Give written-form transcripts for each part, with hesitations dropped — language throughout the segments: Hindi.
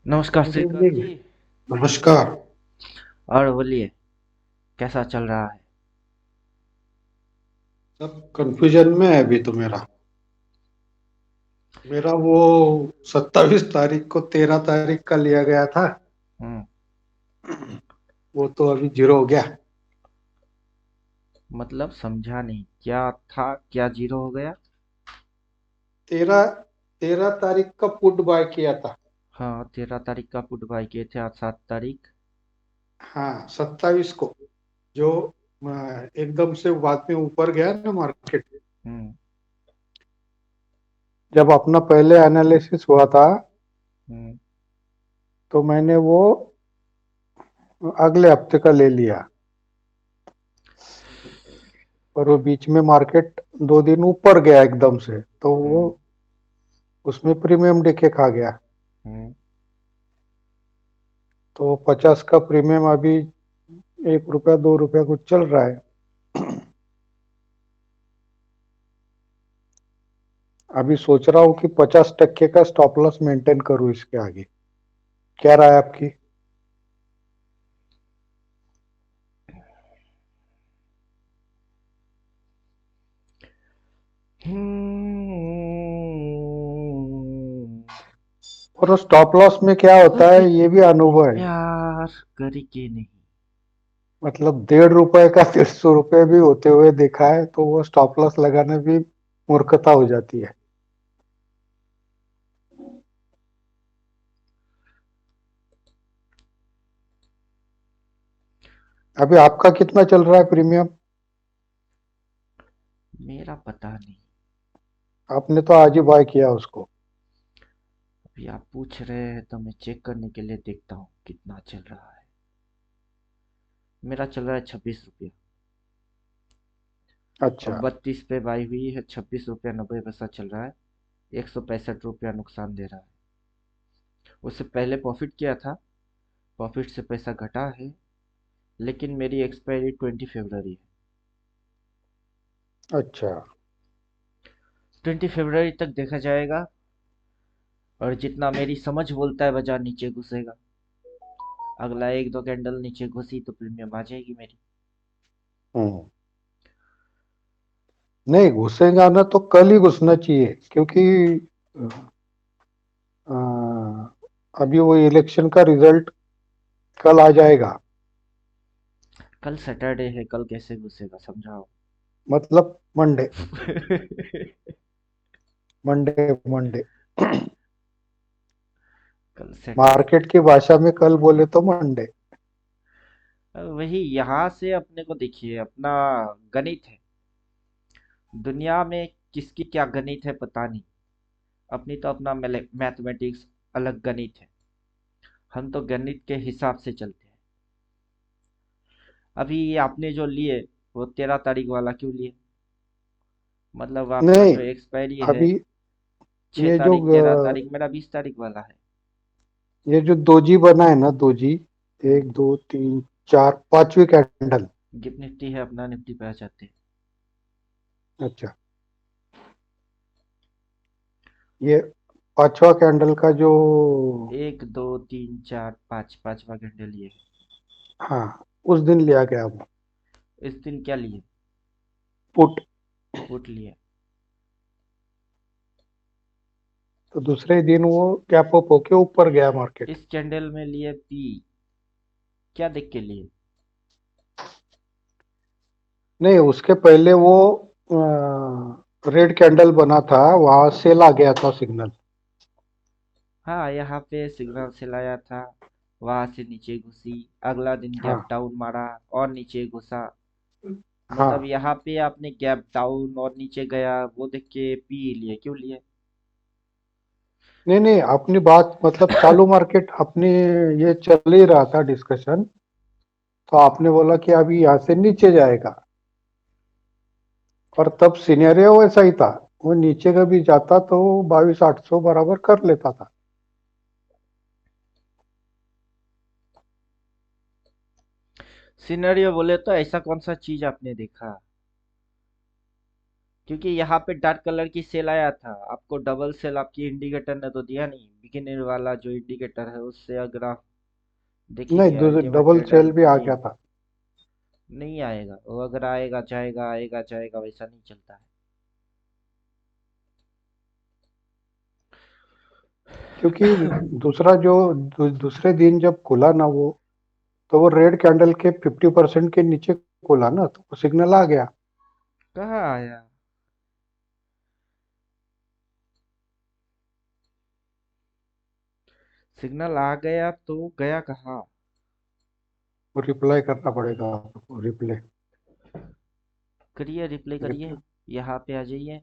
नमस्कार गुड श्रीकांत इवनिंग। जी। नमस्कार। और बोलिए, कैसा चल रहा है? सब कंफ्यूजन में है अभी तो मेरा मेरा वो 27 तारीख को 13 तारीख का लिया गया था। हम्म। वो तो अभी जीरो हो गया। मतलब समझा नहीं, क्या था, क्या जीरो हो गया? तेरह 13 तारीख का पुट बाय किया था। हाँ, 13 तारीख का पुट बाय किए थे, आज 7 तारीख। हाँ, 27 को जो एकदम से बाद में ऊपर गया ना मार्केट। हम्म। जब अपना पहले एनालिसिस हुआ था हम्म। तो मैंने वो अगले हफ्ते का ले लिया। और वो बीच में मार्केट 2 दिन ऊपर गया एकदम से तो वो हम्म। उसमें प्रीमियम देके खा गया। हम्म। तो 50 का प्रीमियम अभी 1 रुपया 2 रुपया कुछ चल रहा है। अभी सोच रहा हूँ कि 50% का स्टॉप लॉस मेंटेन करूँ इसके आगे। क्या राय है आपकी? और स्टॉप लॉस में क्या होता है ये भी अनुभव है। प्यार करी के नहीं। मतलब 1.5 रुपए का 150 रुपए भी होते हुए देखा है तो वो स्टॉप लॉस लगाने भी मूर्खता हो जाती है। अभी आपका कितना चल रहा है प्रीमियम? मेरा पता नहीं। आपने तो आज ही बाय किया उसको। अभी आप पूछ रहे हैं तो मैं चेक करने के लिए देखता हूँ कितना चल रहा है। मेरा चल रहा है 26 रुपया। अच्छा। अब 32 पे बाई हुई है, 26 रुपया 90 पैसा चल रहा है। 165 रुपया नुकसान दे रहा है। उससे पहले प्रॉफिट किया था, प्रॉफिट से पैसा घटा है। लेकिन मेरी एक्सपायरी 20 फरवरी है। अच्छा। 20 फरवरी तक देखा जाएगा। और जितना मेरी समझ बोलता है बाजार नीचे घुसेगा। अगला एक दो कैंडल नीचे घुसी तो प्रीमियम आ जाएगी मेरी। हम्म। नहीं घुसेगा ना तो कल ही घुसना चाहिए क्योंकि अ, अभी वो इलेक्शन का रिजल्ट कल आ जाएगा। कल सैटरडे है, कल कैसे घुसेगा समझाओ। मतलब मंडे। Monday Monday. कल सैटरडे। मार्केट की भाषा में कल बोले तो मंडे। वही यहाँ से अपने को देखिए, अपना गणित है। दुनिया में किसकी क्या गणित है पता नहीं। अपनी तो अपना मैथमेटिक्स अलग गणित है। हम तो गणित के हिसाब से चलते हैं। अभी ये आपने जो लिए, वो 13 तारीख वाला क्यों लिए? मतलब आपका नहीं जो एक्सपायरी है, अभी 6 ये जो तारीख 13 तारीख, मेरा 20 तारीख वाला है। ये जो दोजी बना है ना दोजी। हम्म। 1 2 3 4 5वीं कैंडल। गिफ्ट निफ्टी है अपना, निफ्टी पे आ जाते हैं। अच्छा। ये 5वां कैंडल का जो 1 2 3 4 5, पांचवा घंटे लिए। हाँ उस दिन लिया गया वो इस दिन क्या लिए? पुट। पुट लिए। तो दूसरे दिन वो गैप अप होके ऊपर गया मार्केट। इस कैंडल में लिए पी। क्या देख के लिए? नहीं उसके पहले वो रेड कैंडल बना था वहां सेल आ गया था सिग्नल। हाँ, यहाँ पे सिग्नल से लाया था। वहां से नीचे घुसी। अगला दिन गैप हाँ। डाउन मारा। और नीचे घुसा। मतलब हाँ। यहाँ पे आपने गैप डाउन और नीचे गया वो देख के पी लिए, क्यों लिए? नहीं नहीं अपनी बात मतलब चालू मार्केट अपनी ये चल ही रहा था डिस्कशन। तो आपने बोला कि अभी यहाँ से नीचे जाएगा। और तब सिनेरियो वैसा ही था। वो नीचे का भी जाता तो 22,800 बराबर कर लेता था। सिनेरियो बोले तो ऐसा कौन सा चीज आपने देखा? क्योंकि यहाँ पे डार्क कलर की सेल आया था, आपको डबल सेल आपकी इंडिकेटर ने तो दिया नहीं। बिगिनर वाला जो इंडिकेटर है उससे अगर आप देखेंगे नहीं, अल्टीमेट डबल ट्रेडर सेल भी आ में गया था। नहीं आएगा वो। अगर आएगा जाएगा, आएगा जाएगा, वैसा नहीं चलता है। क्योंकि दूसरा जो दूसरे दिन जब खुला ना वो, तो वो रेड कैंडल के 50% के नीचे खुला ना, तो वो सिग्नल आ गया। कहाँ आया? सिग्नल आ गया तो गया कहाँ? वो रिप्लाई करना पड़ेगा आपको, रिप्ले। करिए, रिप्ले करिए। रिप्ले यहाँ पे आ जाइए।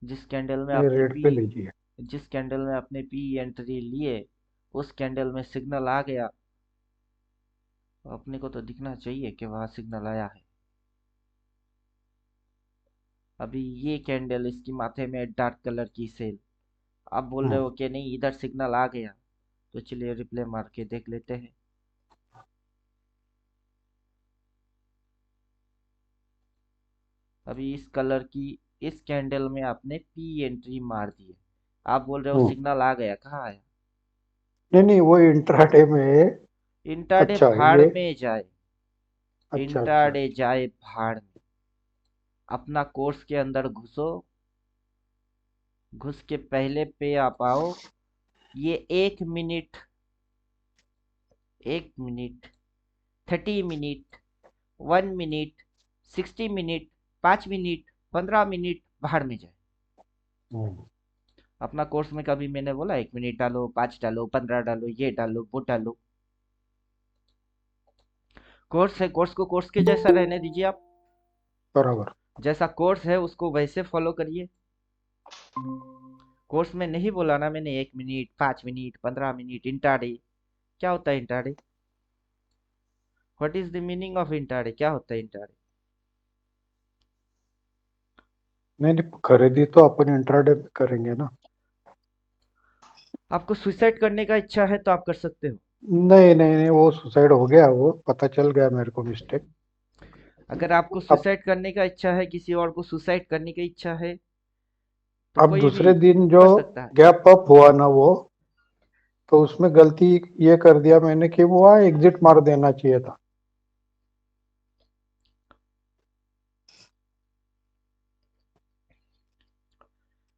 जिस कैंडल में ये आपने रेड पी पे लीजिए। जिस कैंडल में आपने पी एंट्री लिए, उस कैंडल में सिग्नल आ गया। अपने को तो दिखना चाहिए कि वहां सिग्नल आया है। अभी ये कैंडल, इसकी माथे में डार्क कलर की सेल। आप बोल रहे हम्म, हो कि नहीं इधर सिग्नल आ गया, तो चलिए रिप्ले मार के देख लेते हैं। अभी इस कलर की इस कैंडल में आपने पी एंट्री मार दी है। आप बोल रहे हो हम्म। सिग्नल आ गया, कहाँ आया? नहीं नहीं, वो इंट्राडे में। इंट्राडे अच्छा भाड़ ये। में जाए। अच्छा अच्छा इंट्राडे अच्छा। जाए भाड़ में। अपना कोर्स के अंदर घुसो। घुस के पहले पे आप आओ। ये 1 minute, 1 minute, 30 minute, 1 minute, 60 minute, 5 minute, 15 minute भाड़ में जाए। हम्म, अपना कोर्स में कभी मैंने बोला 1 मिनट डालो, 5 डालो, 15 डालो, ये डालो, वो डालो। कोर्स है, कोर्स को कोर्स के जैसा रहने दीजिए आप। बराबर। जैसा कोर्स है उसको वैसे फॉलो करिए। कोर्स में नहीं बोला ना मैंने 1 मिनट, 5 मिनट, 15 मिनट इंटाडे। क्या होता है intraday? What is the meaning of intraday? क्या होता है इंटाडे? नहीं नहीं, खरीदी तो अपन इंट्राडे में करेंगे ना। आपको सुसाइड करने का इच्छा है तो आप कर सकते हो। नहीं नहीं नहीं, वो सुसाइड हो गया, वो पता चल गया मेरे को, मिस्टेक। अगर आपको अब सुसाइड करने का इच्छा है, किसी और को सुसाइड करने की इच्छा है, तो अब कोई भी दूसरे दिन जो कर सकता है। गैप अप हुआ ना वो, तो उसमें गलती ये कर दिया मैंने कि वो एग्जिट मार देना चाहिए था।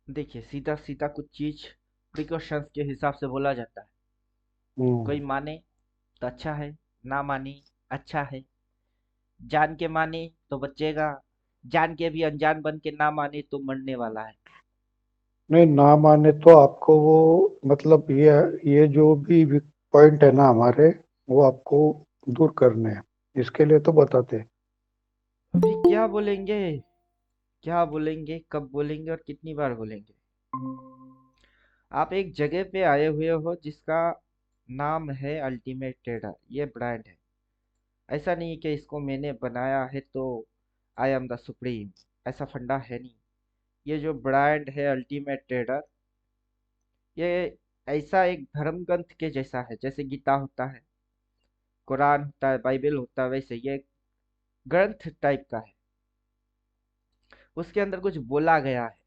देखिए, सीधा सीधा कुछ चीज प्रिकॉशंस के हिसाब से बोला जाता है। हम्म। कोई माने तो अच्छा है, ना माने अच्छा है। जान के माने तो बचेगा, जान के भी अनजान बन के ना माने तो मरने वाला है। नहीं, ना माने तो आपको वो, मतलब ये जो भी पॉइंट है ना हमारे, वो आपको दूर करने हैं। इसके लिए तो बताते हैं। अभी क्या बोलेंगे? क्या बोलेंगे, कब बोलेंगे और कितनी बार बोलेंगे? आप एक जगह पे आए हुए हो जिसका नाम है अल्टीमेट ट्रेडर, ये ब्रांड है। ऐसा नहीं है कि इसको मैंने बनाया है तो आई एम द सुप्रीम। ऐसा फंडा है नहीं। ये जो ब्रांड है अल्टीमेट ट्रेडर, ये ऐसा एक धर्म ग्रंथ के जैसा है। जैसे गीता होता है, कुरान होता है, बाइबल होता है, वैसे ये एक ग्रंथ टाइप का है। उसके अंदर कुछ बोला गया है।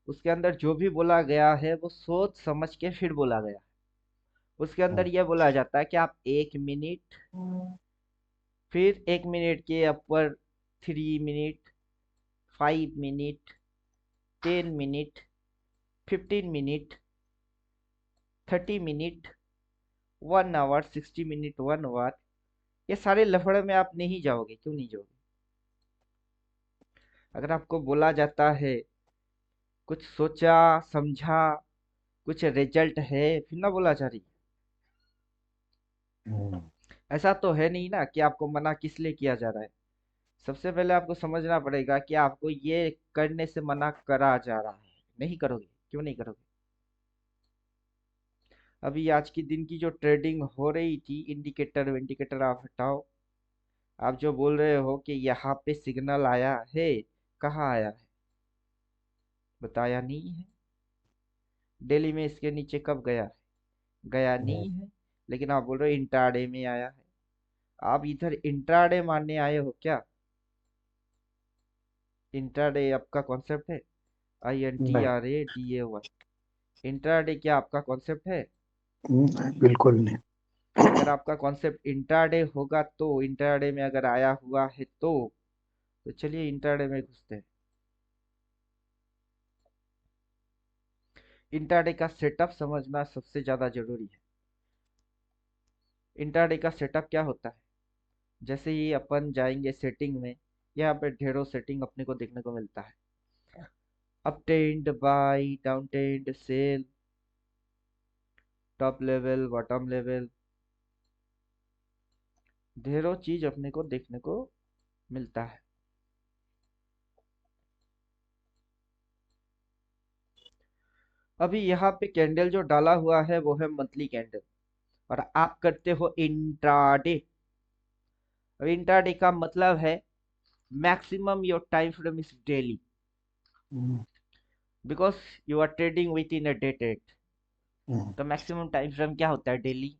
उसके अंदर जो भी बोला गया है वो सोच समझ के फिर बोला गया है। उसके अंदर यह बोला जाता है कि आप 1 मिनट, फिर 1 मिनट के ऊपर 3 minute, 5 minute, 10 minute, 15 minute, 30 minute, 1 hour, 60 minute, 1 hour, ये सारे लफड़े में आप नहीं जाओगे। क्यों नहीं जाओगे? अगर आपको बोला जाता है कुछ सोचा समझा, कुछ रिजल्ट है, फिर ना बोला जा रही। हम्म। ऐसा तो है नहीं ना कि आपको मना किस लिए किया जा रहा है। सबसे पहले आपको समझना पड़ेगा कि आपको ये करने से मना करा जा रहा है। नहीं करोगे, क्यों नहीं करोगे? अभी आज की दिन की जो ट्रेडिंग हो रही थी, इंडिकेटर विंडिकेटर आप हटाओ। आप जो बोल रहे हो कि यहाँ पे सिग्नल आया है, कहाँ आया है? बताया नहीं है। दिल्ली में इसके नीचे कब गया है? गया हम्म। नहीं है। लेकिन आप बोल रहे हो इंट्राडे में आया है। आप इधर इंट्राडे मारने आए हो क्या? इंट्राडे आपका कॉन्सेप्ट है? नहीं। INTRADAY। इंट्राडे क्या आपका कॉन्सेप्ट है? बिल्कुल नहीं। अगर आपका कॉन्सेप्ट इंट्राडे होगा तो इंट्राडे में अगर आया हुआ है तो चलिए इंट्राडे में घुसते हैं। इंट्राडे का सेटअप समझना सबसे ज्यादा जरूरी है। इंट्राडे का सेटअप क्या होता है? जैसे ही अपन जाएंगे सेटिंग में, यहाँ पे ढेरों सेटिंग अपने को देखने को मिलता है। Up trend, buy, down trend, sell, top level, bottom level, ढेरों चीज अपने को देखने को मिलता है। अभी यहाँ पे कैंडल जो डाला हुआ है वो है मंथली कैंडल, और आप करते हो इंट्राडे। अब इंट्राडे का मतलब है maximum your time frame is daily, hmm, because you are trading within a day trade. Hmm, तो मैक्सिमम टाइम फ्रेम क्या होता है? डेली।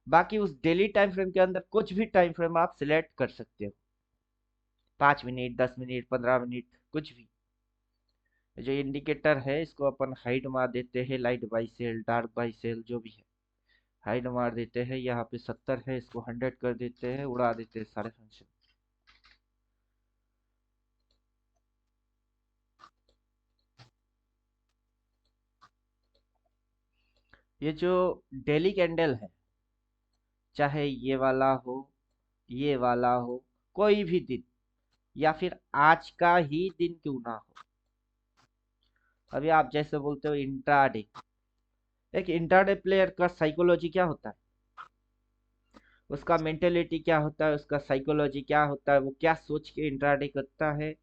बाकी उस डेली टाइम फ्रेम के अंदर कुछ भी टाइम फ्रेम आप सिलेक्ट कर सकते हो, 5 मिनट, 10 मिनट, 15 मिनट, कुछ भी। जो इंडिकेटर है इसको अपन हाइड मार देते हैं, light buy sell, dark buy sell, जो भी है हाइड मार देते हैं। यहाँ पे 70 है, इसको 100 कर देते हैं, उड़ा देते हैं सारे फंक्शन। ये जो डेली कैंडल है, चाहे ये वाला हो, ये वाला हो, कोई भी दिन, या फिर आज का ही दिन क्यों ना हो। अभी आप जैसे बोलते हो इंट्राडे, एक इंट्राडे प्लेयर का साइकोलॉजी क्या होता है, उसका मेंटेलिटी क्या होता है, उसका साइकोलॉजी क्या होता है, वो क्या सोच के इंट्राडे करता है,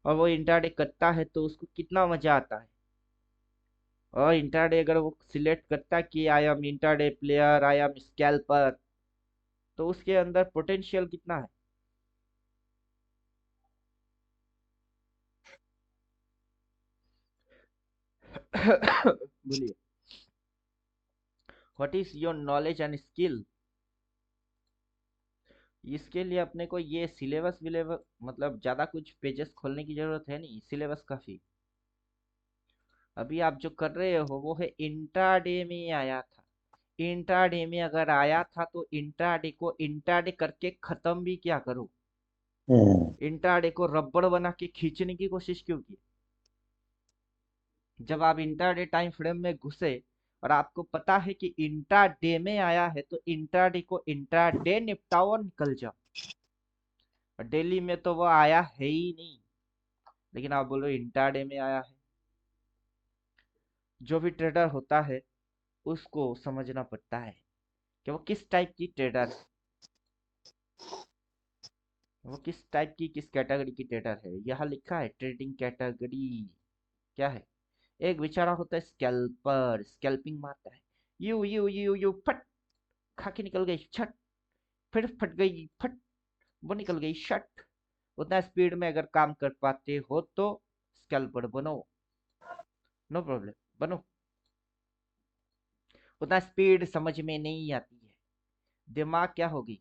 और वो इंट्राडे करता है तो उसको कितना मजा आता है। और इंट्राडे अगर वो सिलेक्ट करता है कि I am intraday player, I am scalper, तो उसके अंदर पोटेंशियल कितना है। बोलिए। What is your knowledge and skill? इसके लिए अपने को ये सिलेबस विलेबस मतलब ज्यादा कुछ पेजेस खोलने की जरूरत है नहीं, सिलेबस काफी। अभी आप जो कर रहे हो वो है इंट्राडे में आया था। इंट्राडे में अगर आया था तो इंट्राडे को इंट्राडे करके खत्म भी क्या करो। हम्म, इंट्राडे को रबड़ बना के खींचने की कोशिश क्यों की? जब आप इंट्राडे टाइम फ्रेम में घुसे और आपको पता है कि इंट्राडे में आया है, तो इंट्राडे को इंट्राडे निपटाओ और निकल जाओ। और डेली में तो वो आया है ही नहीं, लेकिन आप बोलो इंट्राडे में आया है। जो भी ट्रेडर होता है उसको समझना पड़ता है कि वो किस टाइप की ट्रेडर है, वो किस टाइप की, किस कैटेगरी की ट्रेडर है। यहाँ लिखा है ट्रेडिंग कैटेगरी क्या है। एक बेचारा होता है स्कैल्पर, स्कैल्पिंग मारता है, यू यू यू यू फट, खा के निकल गई छट, फिर फट गई फट, वो निकल गई शट। उतना स्पीड में अगर काम कर पाते हो तो स्कैल्पर बनो, नो प्रॉब्लम, बनो। उतना स्पीड समझ में नहीं आती है। दिमाग क्या हो गई,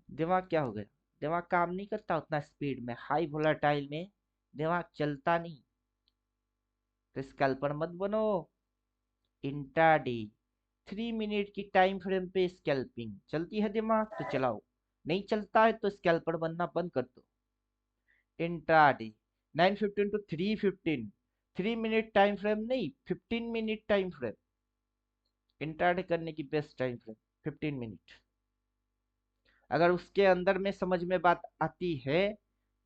दिमाग क्या हो गया, दिमाग काम नहीं करता उतना स्पीड में, हाई वोलाटाइल में दिमाग चलता नहीं। तो स्कैल्पर मत बनो। इंट्राडे 3 मिनट की टाइम फ्रेम पे स्कैल्पिंग चलती है, दिमाग तो चलाओ, नहीं चलता है तो स्कैल्पर बनना बंद कर दो। Intraday 9:15 to 3:15, 3 minute time frame नहीं, 15 मिनट टाइम फ्रेम। इंट्राडे करने की बेस्ट टाइम फ्रेम 15 मिनट। अगर उसके अंदर में समझ में बात आती है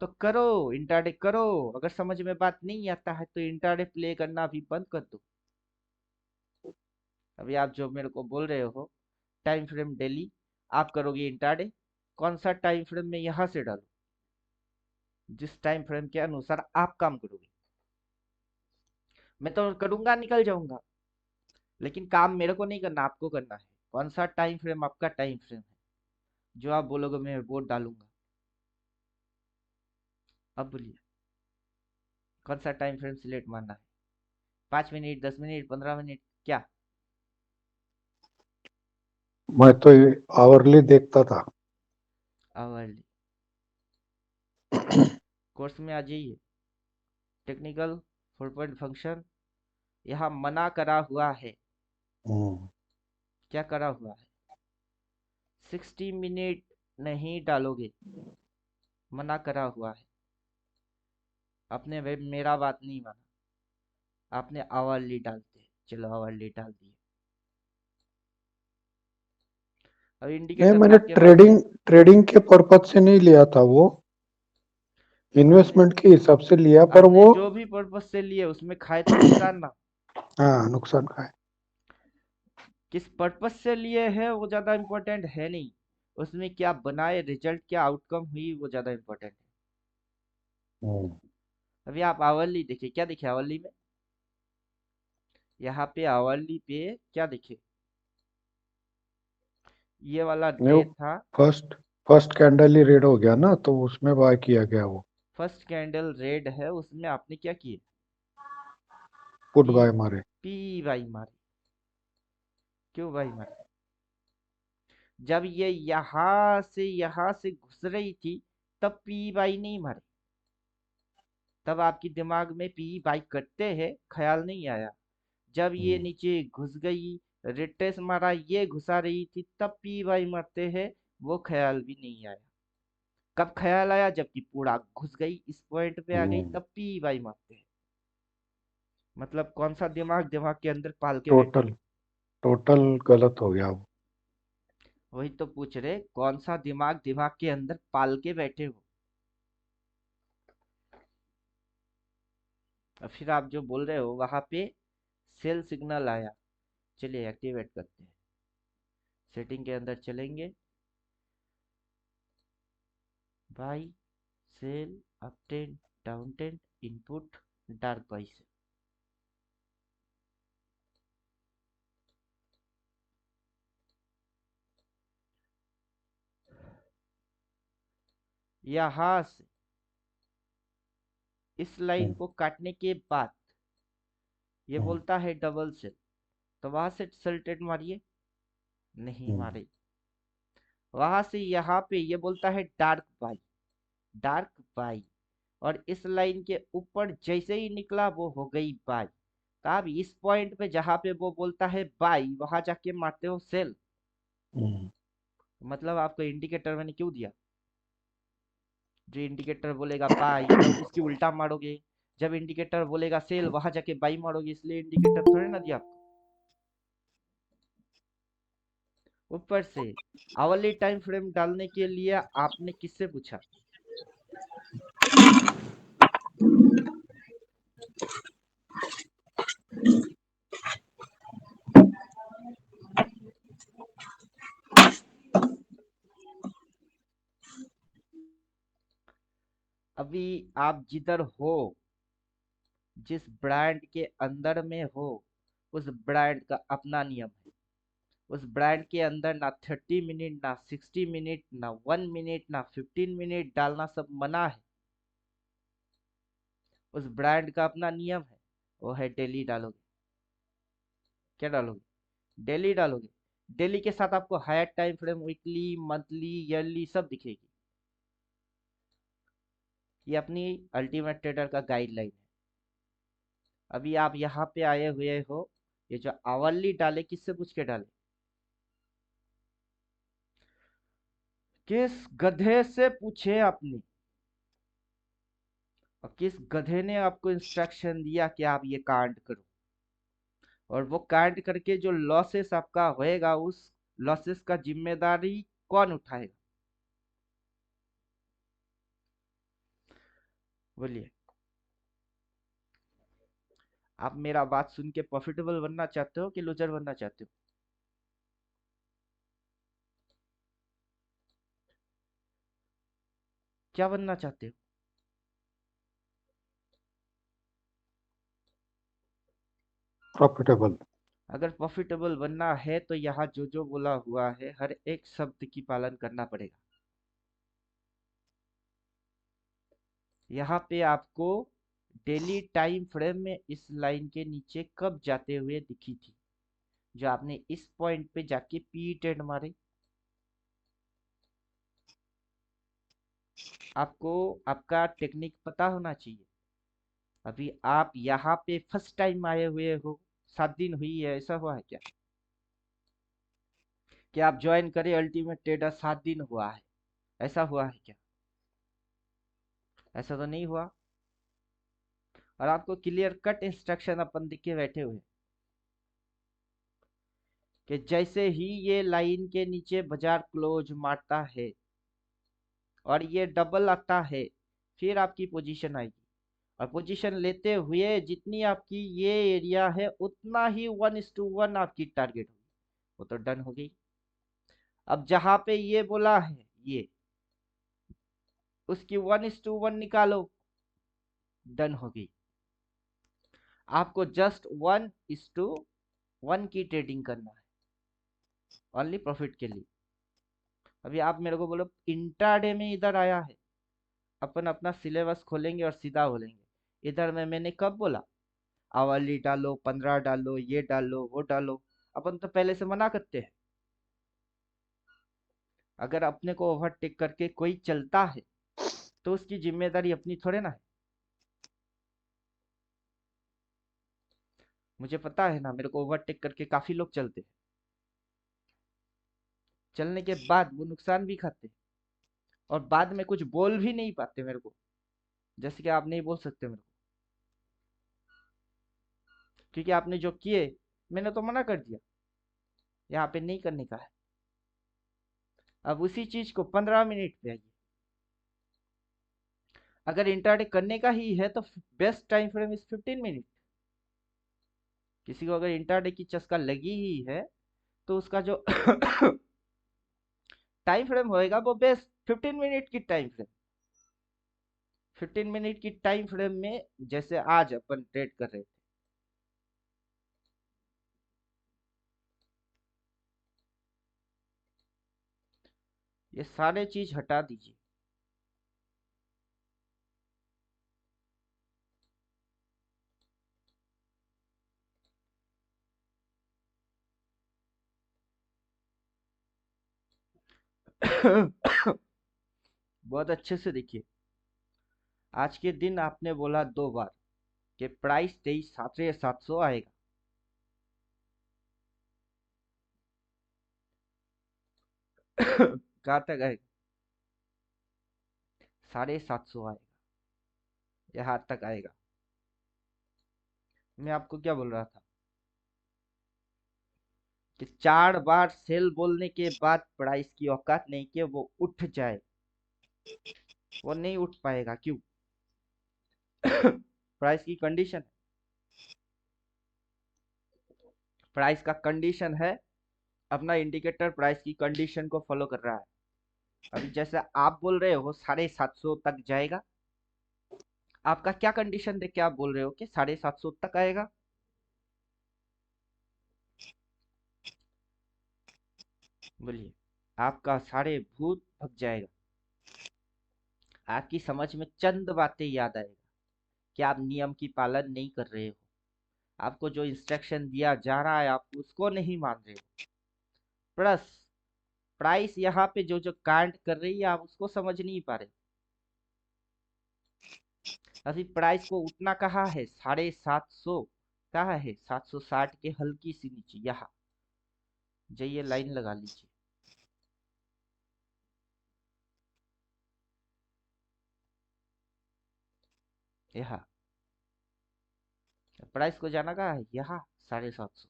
तो करो, इंट्राडे करो। अगर समझ में बात नहीं आता है तो इंट्राडे प्ले करना भी बंद कर दो। अभी आप जो मेरे को बोल रहे हो टाइम फ्रेम डेली, आप करोगे इंट्राडे, कौन सा टाइम फ्रेम में यहाँ से डालो, जिस टाइम फ्रेम के अनुसार आप काम करोगे। मैं तो करूंगा, निकल जाऊंगा, लेकिन काम मेरे को नहीं करना, आपको करना है। कौन सा टाइम फ्रेम आपका टाइम फ्रेम है, जो आप बोलोगे मैं वोट डालूंगा। अब बोलिए, कौन सा टाइम फ्रेम सिलेक्ट मारना है? 5 मिनट, 10 मिनट, 15 मिनट, क्या? मैं तो आवरली देखता था। आवरली। कोर्स में आ जाइए। टेक्निकल 4 पॉइंट फंक्शन यहाँ मना करा हुआ है। हम्म, क्या करा हुआ है? 60 मिनट नहीं डालोगे, मना करा हुआ है। आपने वे मेरा बात नहीं माना, आपने आवरली डालते, चलो आवरली डाल दिए। अब नहीं, इंडिकेटर मैंने आपके पास ट्रेडिंग ट्रेडिंग के पर्पज से नहीं लिया था वो, आपने इन्वेस्टमेंट के हिसाब से लिया, पर आपने वो जो भी पर्पस से लिए उसमें खाए तो नुकसान ना। हाँ, नुकसान का है। किस पर्पस से लिए हैं वो ज्यादा इम्पोर्टेंट है नहीं, उसमें क्या बनाए, रिजल्ट क्या आउटकम हुई वो ज्यादा इम्पोर्टेंट है। हम्म, अभी आप आवरली देखिए, क्या दिखे आवरली में? यहाँ पे आवरली पे क्या दिखे? ये वाला नहीं, वो डे था। फर्स्ट फर्स्ट कैंडल ही रेड हो गया ना, तो उसमें बाय किया गया वो, फर्स्ट कैंडल रेड है, उसमें आपने क्या किए? पुट पी बाय मारे। पी बाई मारी। क्यों बाई मारी? जब ये यहाँ से घुस रही थी तब पी बाई नहीं मारी। तब आपकी दिमाग में पी बाई करते हैं ख्याल नहीं आया। जब ये हम्म, नीचे घुस गई, रिट्रेस मारा, ये घुसा रही थी, तब पी बाई मारते हैं, वो ख्याल भी नहीं आया। कब ख्याल आया? जबकि पूरा घुस गई, इस पॉइंट पे आ गई, हम्म, तब पी बाई मारते हैं। मतलब कौन सा दिमाग दिमाग के अंदर पाल के बैठे टोटल हो? टोटल गलत हो गया वो। वही तो पूछ रहे, कौन सा दिमाग दिमाग के अंदर पाल के बैठे हो? और फिर आप जो बोल रहे हो वहां पे सेल सिग्नल आया, चलिए एक्टिवेट करते हैं। सेटिंग के अंदर चलेंगे, buy, sell, up trend, down trend, input, dark buy से। यहाँ से इस लाइन हम्म, को काटने के बाद ये हम्म, बोलता है डबल सेल, तो वहां से सेल ट्रेड मारिए, नहीं हम्म, मारे। वहां से यहाँ पे ये बोलता है डार्क बाई, डार्क बाई, और इस लाइन के ऊपर जैसे ही निकला वो हो गई बाई। तो आप इस पॉइंट पे जहां पे वो बोलता है बाई, वहां जाके मारते हो सेल। हम्म, मतलब आपको इंडिकेटर मैंने क्यों दिया? जो इंडिकेटर बोलेगा बाई तो उसकी उल्टा मारोगे, जब इंडिकेटर बोलेगा सेल वहां जाके बाई मारोगे, इसलिए इंडिकेटर थोड़े ना दिया आपको। ऊपर से आवरली टाइम फ्रेम डालने के लिए आपने किससे पूछा? अभी आप जिधर हो, जिस ब्रांड के अंदर में हो, उस ब्रांड का अपना नियम है। उस ब्रांड के अंदर ना 30 मिनट, ना 60 मिनट, ना 1 मिनट, ना 15 मिनट डालना सब मना है। उस ब्रांड का अपना नियम है, वो है डेली डालोगे। क्या डालोगे? डेली डालोगे। डेली के साथ आपको higher time frame, weekly, monthly, yearly सब दिखेगी। ये अपनी अल्टीमेट ट्रेडर का गाइडलाइन है। अभी आप यहाँ पे आए हुए हो, ये जो आवरली डाले किससे पूछ के डाले? किस गधे से पूछे आपने? और किस गधे ने आपको इंस्ट्रक्शन दिया कि आप ये कांड करो? और वो कांड करके जो लॉसेस आपका होएगा, उस लॉसेस का जिम्मेदारी कौन उठाएगा? बोलिए। आप मेरा बात सुन के प्रॉफिटेबल बनना चाहते हो कि लूजर बनना चाहते हो? क्या बनना चाहते हो? प्रॉफिटेबल। अगर प्रॉफिटेबल बनना है तो यहाँ जो जो बोला हुआ है हर एक शब्द की पालन करना पड़ेगा। यहाँ पे आपको डेली टाइम फ्रेम में इस लाइन के नीचे कब जाते हुए दिखी थी? जो आपने इस पॉइंट पे जाके पी टेंड मारे। आपको आपका टेक्निक पता होना चाहिए। अभी आप यहाँ पे फर्स्ट टाइम आए हुए हो, 7 दिन हुई है, ऐसा हुआ है क्या कि आप ज्वाइन करें अल्टीमेट ट्रेडर 7 दिन हुआ है, ऐसा हुआ है क्या? ऐसा तो नहीं हुआ। और आपको क्लियर कट इंस्ट्रक्शन अपन दिख के बैठे हुए हैं कि जैसे ही ये लाइन के नीचे बाजार क्लोज मारता है और ये डबल आता है, फिर आपकी पोजीशन आएगी। और पोजीशन लेते हुए जितनी आपकी ये एरिया है उतना ही 1:1 आपकी टारगेट होगी। वो तो डन हो गई। अब जहां पे ये बोला है ये, उसकी 1:1 निकालो, डन हो गई। आपको जस्ट 1:1 की ट्रेडिंग करना है, ओनली प्रॉफिट के लिए। अभी आप मेरे को बोलो इंट्राडे में इधर आया है, अपन अपना सिलेबस खोलेंगे और सीधा बोलेंगे इधर में मैंने कब बोला आवली डालो, 15 डालो, ये डालो, वो डालो। अपन तो पहले से मना करते हैं। अगर अपने को ओवरटेक करके कोई चलता है तो उसकी जिम्मेदारी अपनी थोड़े ना है। मुझे पता है ना, मेरे को ओवरटेक करके काफी लोग चलते हैं, चलने के बाद वो नुकसान भी खाते हैं और बाद में कुछ बोल भी नहीं पाते मेरे को, जैसे कि आप नहीं बोल सकते मेरे को, क्योंकि आपने जो किए मैंने तो मना कर दिया, यहाँ पे नहीं करने का है। अब उसी चीज को 15 मिनट पे आइए। अगर इंट्राडे करने का ही है तो best time frame is 15 minute. किसी को अगर इंट्राडे की चस्का लगी ही है तो उसका जो टाइम फ्रेम होएगा वो बेस्ट 15 मिनट की टाइम फ्रेम। 15 मिनट की टाइम फ्रेम में जैसे आज अपन ट्रेड कर रहे थे, ये सारे चीज हटा दीजिए। बहुत अच्छे से देखिए। आज के दिन आपने बोला 2 बार कि प्राइस 23,700 आएगा। कहाँ तक आएगा? 750 आएगा, यहाँ तक आएगा। मैं आपको क्या बोल रहा था कि 4 बार सेल बोलने के बाद प्राइस की औकात नहीं कि वो उठ जाए। वो नहीं उठ पाएगा, क्यों? प्राइस की कंडीशन, प्राइस का कंडीशन है, अपना इंडिकेटर प्राइस की कंडीशन को फॉलो कर रहा है। अभी जैसे आप बोल रहे हो 750 तक जाएगा, आपका क्या कंडीशन देख के आप बोल रहे हो कि 750 तक आएगा? बोलिए। आपका सारे भूत भग जाएगा। आपकी समझ में चंद बातें याद आएगा कि आप नियम की पालन नहीं कर रहे हो। आपको जो इंस्ट्रक्शन दिया जा रहा है आप उसको नहीं मान रहे हो। प्लस प्राइस यहाँ पे जो जो कांड कर रही है आप उसको समझ नहीं पा रहे। अभी प्राइस को उठना कहाँ है? 750। कहाँ है? 760 के हल्की सी नीचे, यहाँ जाइए, लाइन लगा लीजिए। यहाँ प्राइस को जाना कहाँ है? यहाँ 750।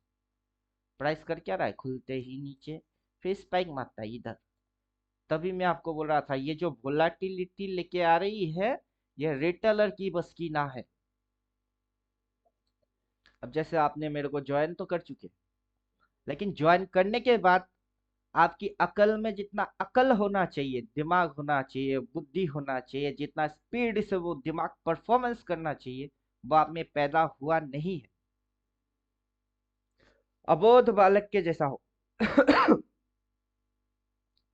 प्राइस कर क्या रहा है? खुलते ही नीचे फिर स्पाइक मारता है इधर। तभी मैं आपको बोल रहा था ये जो वोलाटिलिटी लेके आ रही है, ये रिटेलर की बस की ना है। अब जैसे आपने मेरे को ज्वाइन तो कर चुके, लेकिन ज्वाइन करने के बाद आपकी अकल में जितना अकल होना चाहिए, दिमाग होना चाहिए, बुद्धि होना चाहिए, जितना स्पीड से वो दिमाग परफॉर्मेंस करना चाहिए, वो आप में पैदा हुआ नहीं है। अबोध बालक के जैसा हो।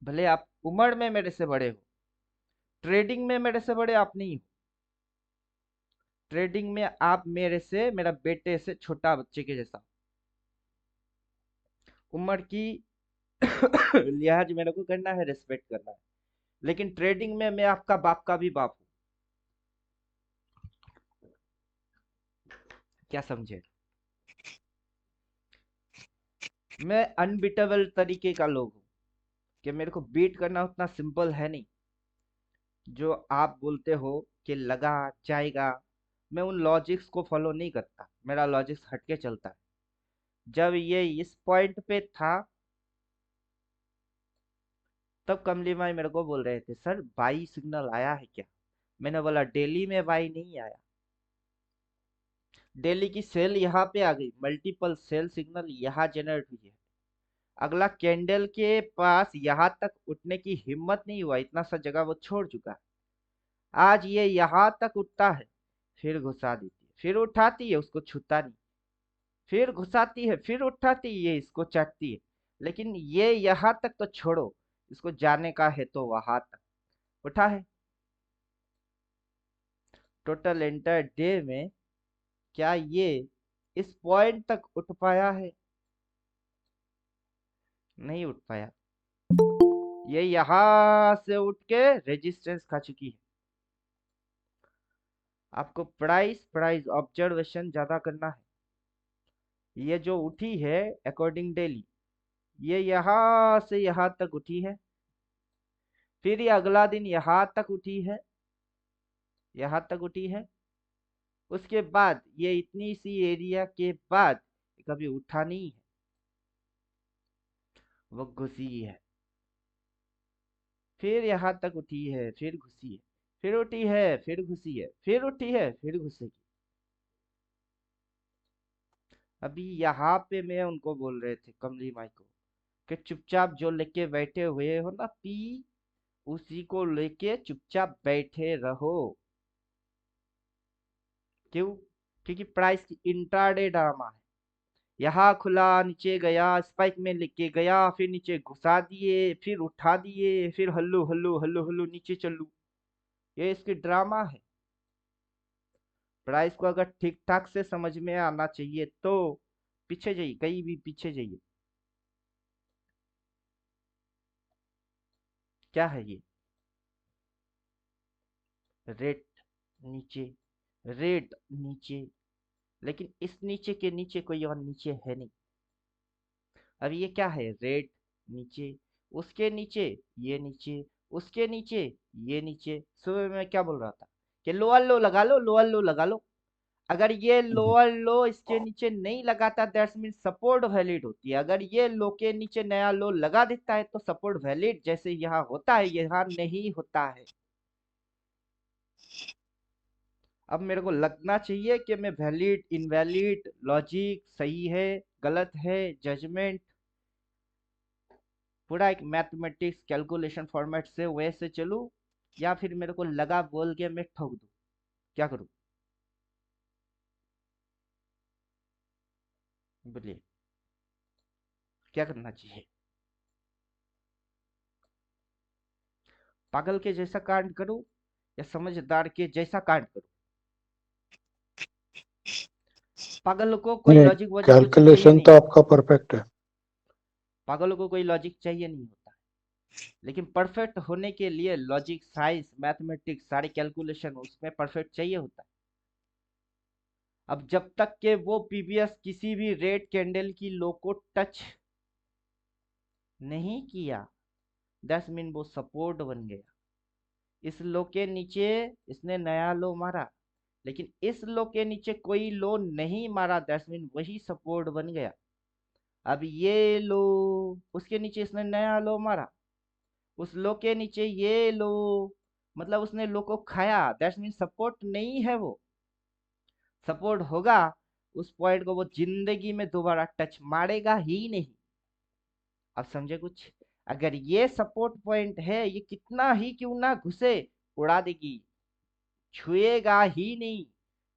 भले आप उम्र में मेरे से बड़े हो, ट्रेडिंग में मेरे से बड़े आप नहीं हो। ट्रेडिंग में आप मेरे से, मेरा बेटे से छोटा बच्चे के जैसा। उम्र की लिहाज मेरे को करना है, रिस्पेक्ट करना है। लेकिन ट्रेडिंग में मैं आपका बाप का भी बाप हूँ। क्या समझे? मैं अनबिटेबल तरीके का लोग हूँ कि मेरे को बीट करना उतना सिंपल है नहीं। जो आप बोलते हो कि लगा जाएगा, मैं उन लॉजिक्स को फॉलो नहीं करता, मेरा लॉजिक्स हटके चलता है। जब ये इस पॉइंट पे था, तब कमली भाई मेरे को बोल रहे थे, सर बाई सिग्नल आया है क्या? मैंने बोला डेली में बाई नहीं आया, डेली की सेल यहाँ पे आ गई, मल्टीपल सेल सिग्नल यहाँ जनरेट हुई है। अगला कैंडल के पास यहाँ तक उठने की हिम्मत नहीं हुआ, इतना सा जगह वो छोड़ चुका है। आज ये यहाँ तक उठता है, फिर घुसा देती है, फिर उठाती है, उसको छूता नहीं, फिर घुसाती है, फिर उठाती है, ये इसको चाटती है। लेकिन ये यहाँ तक तो छोड़ो, इसको जाने का है तो वहां तक उठा है। टोटल एंटायर डे में क्या ये इस पॉइंट तक उठ पाया है? नहीं उठ पाया। ये यहां से उठ के रेजिस्टेंस खा चुकी है। आपको प्राइस प्राइस ऑब्जर्वेशन ज्यादा करना है। ये जो उठी है अकॉर्डिंग डेली, ये यहाँ से यहाँ तक उठी है, फिर ये अगला दिन यहाँ तक उठी है, यहाँ तक उठी है। उसके बाद ये इतनी सी एरिया के बाद कभी उठा नहीं है, वो घुसी है, फिर यहाँ तक उठी है, फिर घुसी है, फिर उठी है, फिर घुसी है, फिर उठी है, फिर घुसेगी। अभी यहाँ पे मैं उनको बोल रहे थे, कमली माई को, कि चुपचाप जो लेके बैठे हुए हो ना पी, उसी को लेके चुपचाप बैठे रहो। क्यों? क्योंकि प्राइस की इंट्राडे ड्रामा है। यहाँ खुला, नीचे गया, स्पाइक में लेके गया, फिर नीचे घुसा दिए, फिर उठा दिए, फिर हल्लू हल्लू हल्लू हल्लू नीचे चलू। ये इसकी ड्रामा है। प्राइस को अगर ठीक ठाक से समझ में आना चाहिए तो पीछे जाइए, कहीं भी पीछे जाइए। क्या है ये? रेट नीचे, रेट नीचे, लेकिन इस नीचे के नीचे कोई और नीचे है नहीं। अब ये क्या है? रेट नीचे, उसके नीचे ये नीचे, उसके नीचे ये नीचे। सुबह मैं क्या बोल रहा था कि लोअर लो लगा लो, लोअर लो लगा लो। अगर ये लोअर लो इसके नीचे नहीं लगाता, दैट्स मीन सपोर्ट वैलिड होती है। अगर ये लो के नीचे नया लो लगा देता है तो सपोर्ट वैलिड जैसे यहाँ होता है, यहाँ नहीं होता है। अब मेरे को लगना चाहिए कि मैं वैलिड इनवैलिड, लॉजिक सही है गलत है, जजमेंट पूरा एक मैथमेटिक्स कैलकुलेशन फॉर्मेट से वैसे चलूं, या फिर मेरे को लगा बोल के मैं ठोक दूं? क्या करूं? बोलिए, क्या करना चाहिए? पागल के जैसा कांड करूं या समझदार के जैसा कांड करूं? पागलों को कोई नहीं, लॉजिक वॉजिक कुछ चाहिए कैलकुलेशन नहीं। तो आपका परफेक्ट है। पागलों को कोई लॉजिक चाहिए नहीं होता है। लेकिन परफेक्ट होने के लिए लॉजिक, साइंस, मैथमेटिक्स, सारे कैलकुलेशन उसमें परफेक्ट चाहिए होता है। अब जब तक के वो पीबीएस किसी भी रेड कैंडल की लो को टच नहीं किया, 10 मिनट वो सपोर्ट बन गया। इस लो के नीचे इसने नया लो मारा, लेकिन इस लो के नीचे कोई लो नहीं मारा, 10 मिनट वही सपोर्ट बन गया। अब ये लो, उसके नीचे इसने नया लो मारा, उस लो के नीचे ये लो, मतलब उसने लो को खाया, दैट्स मीन सपोर्ट नहीं है वो। सपोर्ट होगा, उस पॉइंट को वो जिंदगी में दोबारा टच मारेगा ही नहीं। अब समझे कुछ? अगर ये सपोर्ट पॉइंट है, ये कितना ही क्यों ना घुसे, उड़ा देगी, छुएगा ही नहीं।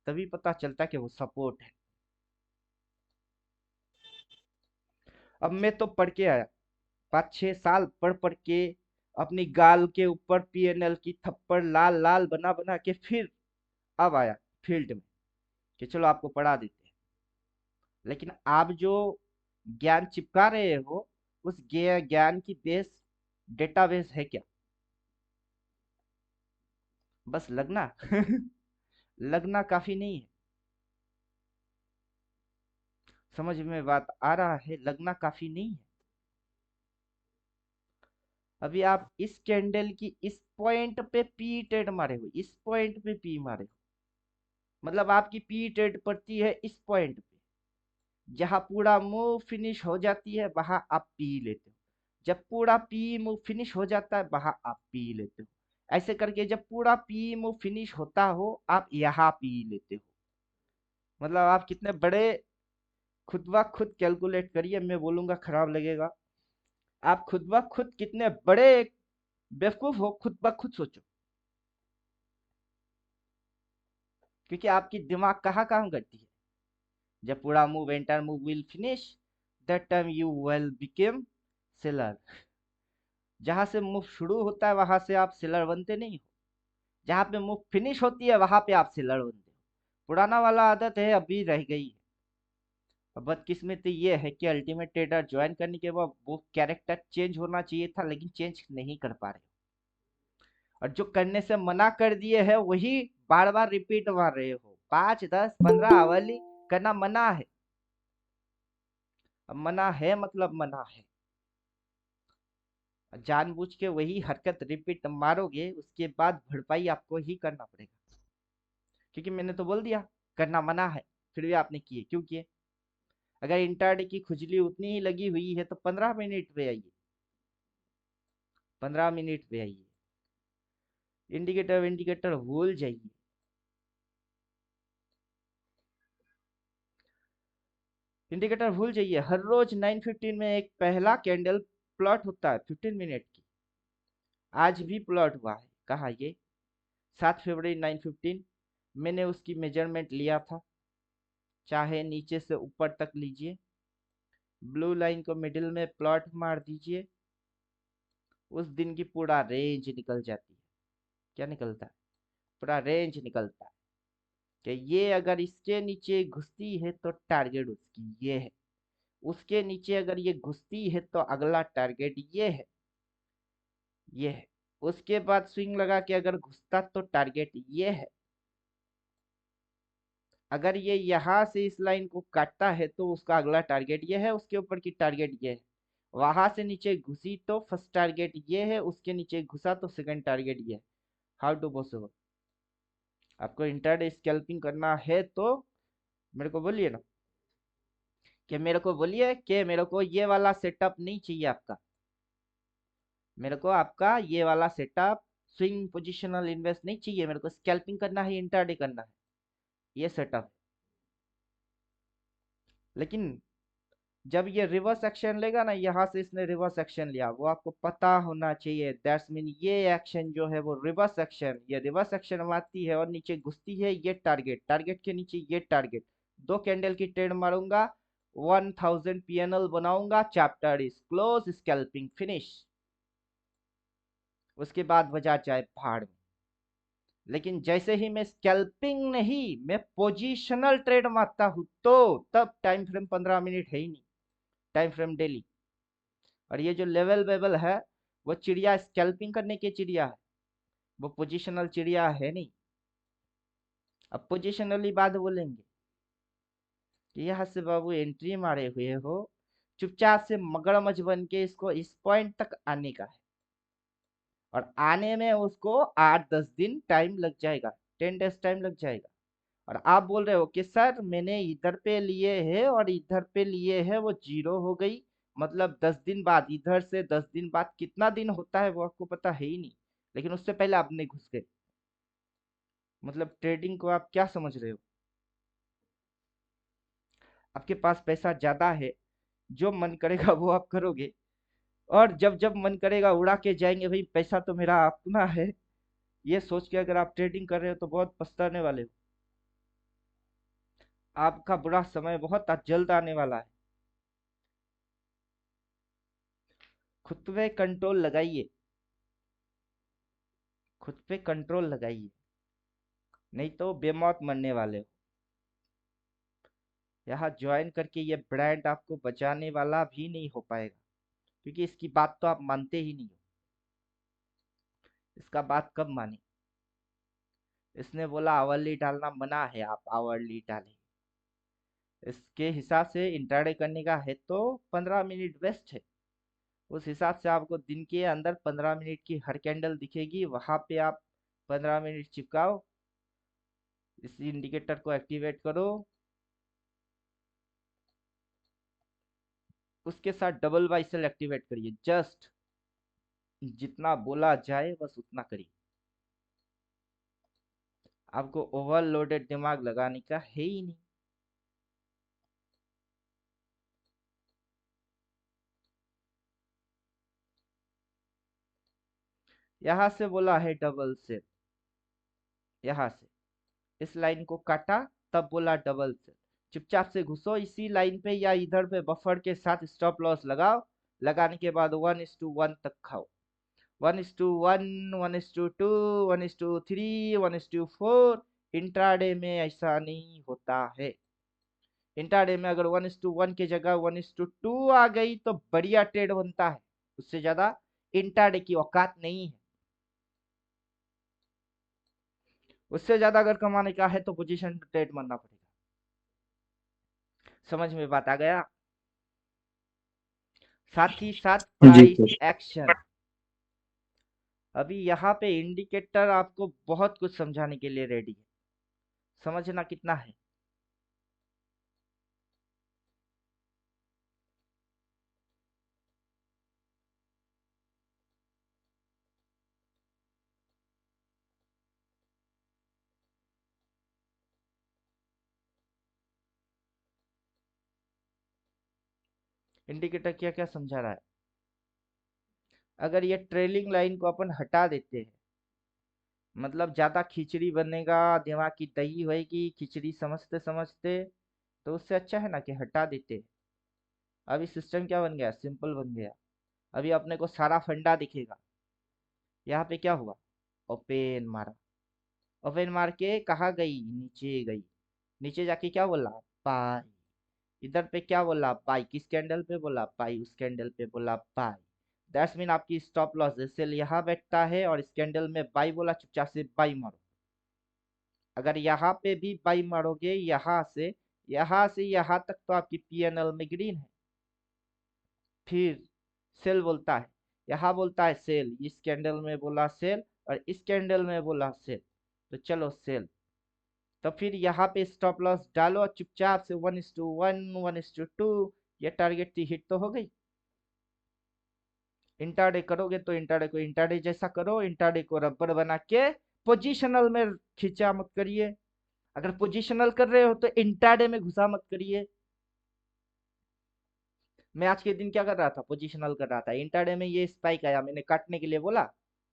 तभी पता चलता कि वो सपोर्ट है। अब मैं तो पढ़ के आया, 5-6 साल पढ़ पढ़ के अपनी गाल के ऊपर पीएनएल की थप्पड़ लाल लाल बना बना के फिर अब आया फील्ड में कि चलो आपको पढ़ा देते हैं। लेकिन आप जो ज्ञान चिपका रहे हो, उस ज्ञान की बेस डेटाबेस है क्या? बस लगना। लगना काफी नहीं है। समझ में बात आ रहा है, लगना काफी नहीं है। अभी आप इस कैंडल की इस पॉइंट पे पी ट्रेड मारे हो, इस पॉइंट पे पी मारे हो, मतलब आपकी पी ट्रेड पड़ती है इस पॉइंट पे। जहां पूरा मूव फिनिश हो जाती है वहां आप पी लेते हो। जब पूरा पी मूव फिनिश हो जाता है वहां आप पी लेते हो। ऐसे करके जब पूरा पी मूव फिनिश होता हो आप यहाँ पी लेते हो। मतलब आप कितने बड़े, खुद ब खुद कैलकुलेट करिए, मैं बोलूंगा खराब लगेगा। आप खुद ब खुद कितने बड़े बेवकूफ हो, खुद ब खुद सोचो। क्योंकि आपकी दिमाग कहाँ काम करती है। जब पूरा move entire move will finish, that time you will become seller. जहां से मूव शुरू होता है वहां से आप सेलर बनते नहीं हो। जहां पे मूव फिनिश होती है वहां पे आप सेलर बनते हो। पुराना वाला आदत है, अभी रह गई है। अब बदकिस्मती ये है कि अल्टीमेट ट्रेडर ज्वाइन करने के बाद वो कैरेक्टर चेंज होना चाहिए था, लेकिन चेंज नहीं कर पा रहे। और जो करने से मना कर दिए है वही बार बार रिपीट मार रहे हो। 5 10 15 वाली करना मना है। अब मना है मतलब मना है। जानबूझ के वही हरकत रिपीट मारोगे, उसके बाद भरपाई आपको ही करना पड़ेगा। क्योंकि मैंने तो बोल दिया करना मना है, फिर भी आपने किए, क्यों किए? अगर इंटरडे की खुजली उतनी ही लगी हुई है तो 15 मिनट पे आइए, 15 मिनट पे आइए। इंडिकेटर इंडिकेटर भूल जाइए। इंडिकेटर भूल जाइए। हर रोज 9:15 में एक पहला कैंडल प्लॉट होता है 15 मिनट की। आज भी प्लॉट हुआ है। कहा ये? 7 फरवरी 9:15। मैंने उसकी मेजरमेंट लिया था। चाहे नीचे से ऊपर तक लीजिए, ब्लू लाइन को मिडिल में प्लॉट मार दीजिए, उस दिन की पूरा रेंज निकल जाती है। क्या निकलता है? पूरा रेंज निकलता है कि ये अगर इसके नीचे घुसती है तो टारगेट उसकी ये है, उसके नीचे अगर ये घुसती है तो अगला टारगेट ये है, ये है। उसके बाद स्विंग लगा के अगर घुसता तो टारगेट ये है। अगर ये यहाँ से इस लाइन को काटता है तो उसका अगला टारगेट ये है, उसके ऊपर की टारगेट ये है। वहां से नीचे घुसी तो फर्स्ट टारगेट ये है, उसके नीचे घुसा तो सेकंड टारगेट ये है। How to possible? आपको इंटरडे स्कैल्पिंग करना है तो मेरे को बोलिए ना, कि मेरे को बोलिए कि मेरे को ये वाला सेटअप नहीं चाहिए आपका। मेरे को आपका ये वाला सेटअप, स्विंग पोजिशनल इन्वेस्ट नहीं चाहिए। मेरे को स्कैल्पिंग करना है, इंटरडे करना है, ये सेटअप। लेकिन जब ये रिवर्स एक्शन लेगा ना, यहाँ से इसने रिवर्स एक्शन लिया, वो आपको पता होना चाहिए। दैट्स मीन ये एक्शन जो है वो रिवर्स एक्शन, ये रिवर्स एक्शन मारती है और नीचे घुसती है, ये टारगेट, टारगेट के नीचे ये टारगेट। दो कैंडल की ट्रेड मारूंगा, 1000 पीएनएल बनाऊंगा, chapter is close, scalping finish. उसके बाद बाजार जाए भाड़ में। लेकिन जैसे ही मैं स्कैल्पिंग नहीं, मैं पोजिशनल ट्रेड मारता हूं तो तब टाइम फ्रेम 15 मिनट है ही नहीं, टाइम फ्रेम डेली। और ये जो लेवल वेवल है, वो चिड़िया स्कैल्पिंग करने की चिड़िया है, वो पोजिशनल चिड़िया है नहीं। अब पोजिशनली बात बोलेंगे कि यहाँ से बाबू एंट्री मारे हुए हो, चुपचाप से मगरमच्छ बन के इसको इस पॉइंट तक आने का है। और आने में उसको 8 10 दिन टाइम लग जाएगा, 10 डेज टाइम लग जाएगा। और आप बोल रहे हो कि सर मैंने इधर पे लिए है और इधर पे लिए है, वो जीरो हो गई। मतलब 10 दिन बाद, इधर से 10 दिन बाद कितना दिन होता है वो आपको पता है ही नहीं। लेकिन उससे पहले आपने घुस गए। मतलब ट्रेडिंग को आप क्या समझ रहे हो? आपके पास पैसा ज्यादा है, जो मन करेगा वो आप करोगे। और जब जब मन करेगा उड़ा के जाएंगे, भाई पैसा तो मेरा अपना है। ये सोच के अगर आप ट्रेडिंग कर रहे हो तो बहुत पछताने वाले हो। आपका बुरा समय बहुत जल्द आने वाला है। खुद पे कंट्रोल लगाइए, खुद पे कंट्रोल लगाइए, नहीं तो बेमौत मरने वाले हो। यहाँ ज्वाइन करके ये ब्रांड आपको बचाने वाला भी नहीं हो पाएगा। क्योंकि इसकी बात तो आप मानते ही नहीं हो। इसका बात कब माने? इसने बोला आवरली डालना मना है, आप आवरली डालें। इसके हिसाब से इंट्राडे करने का है तो 15 मिनट बेस्ट है। उस हिसाब से आपको दिन के अंदर 15 मिनट की हर कैंडल दिखेगी, वहां पे आप 15 मिनट चिपकाओ, इस इंडिकेटर को एक्टिवेट करो, उसके साथ डबल बाई सेल एक्टिवेट करिए। जस्ट जितना बोला जाए बस उतना करिए, आपको ओवरलोडेड दिमाग लगाने का है ही नहीं। यहां से बोला है डबल सेल, यहां से इस लाइन को काटा, तब बोला डबल सेल। चुपचाप से घुसो इसी लाइन पे या इधर पे बफर के साथ स्टॉप लॉस लगाओ, लगाने के बाद 1:1 तक खाओ। 1:1, 1:2, 1:3, 1:4। इंट्राडे में ऐसा नहीं होता है। इंट्राडे में अगर 1:1 की जगह 1:2 आ गई तो बढ़िया ट्रेड बनता है, उससे ज्यादा इंट्राडे की औकात नहीं है। उससे ज्यादा अगर कमाने का है तो पोजीशन ट्रेड मानना पड़ेगा। समझ में बात आ गया? साथ ही साथ जी प्राइस सर। एक्शन। अभी यहाँ पे इंडिकेटर आपको बहुत कुछ समझाने के लिए रेडी है, समझना कितना है। इंडिकेटर क्या क्या समझा रहा है। अगर ये ट्रेलिंग लाइन को अपन हटा देते हैं, मतलब ज्यादा खिचड़ी बनेगा, दिमाग की दही होएगी खिचड़ी समझते समझते, तो उससे अच्छा है ना कि हटा देते। अभी सिस्टम क्या बन गया, सिंपल बन गया। अभी अपने को सारा फंडा दिखेगा। यहाँ पे क्या हुआ, ओपन मारा, ओपन मार के कहाँ गई, नीचे गई। नीचे जाके क्या बोला, बाय। इधर पे क्या बोला, बाय। किस कैंडल पे बोला, बाय। उस कैंडल पे बोला बाय। दैट्स मीन आपकी स्टॉप लॉस जैसे यहाँ बैठता है और इस कैंडल में बाय बोला, चुपचाप से बाय मारो। अगर यहाँ पे भी बाई मारोगे, यहाँ से यहाँ तक तो आपकी पीएनएल में ग्रीन है। फिर सेल बोलता है, यहाँ बोलता है सेल, इस कैंडल में बोला सेल और इस कैंडल में बोला सेल, तो चलो सेल। तो फिर यहाँ पे स्टॉप लॉस डालो चुपचाप से 1:1, 1:2। ये टारगेट की हिट तो हो गई। इंट्राडे करोगे तो इंट्राडे को इंट्राडे जैसा करो, इंट्राडे को रबर बना के पोजिशनल में खींचा मत करिए। अगर पोजिशनल कर रहे हो तो इंट्राडे में घुसा मत करिए। मैं आज के दिन क्या कर रहा था, पोजिशनल कर रहा था। इंट्राडे में ये स्पाइक आया, मैंने काटने के लिए बोला,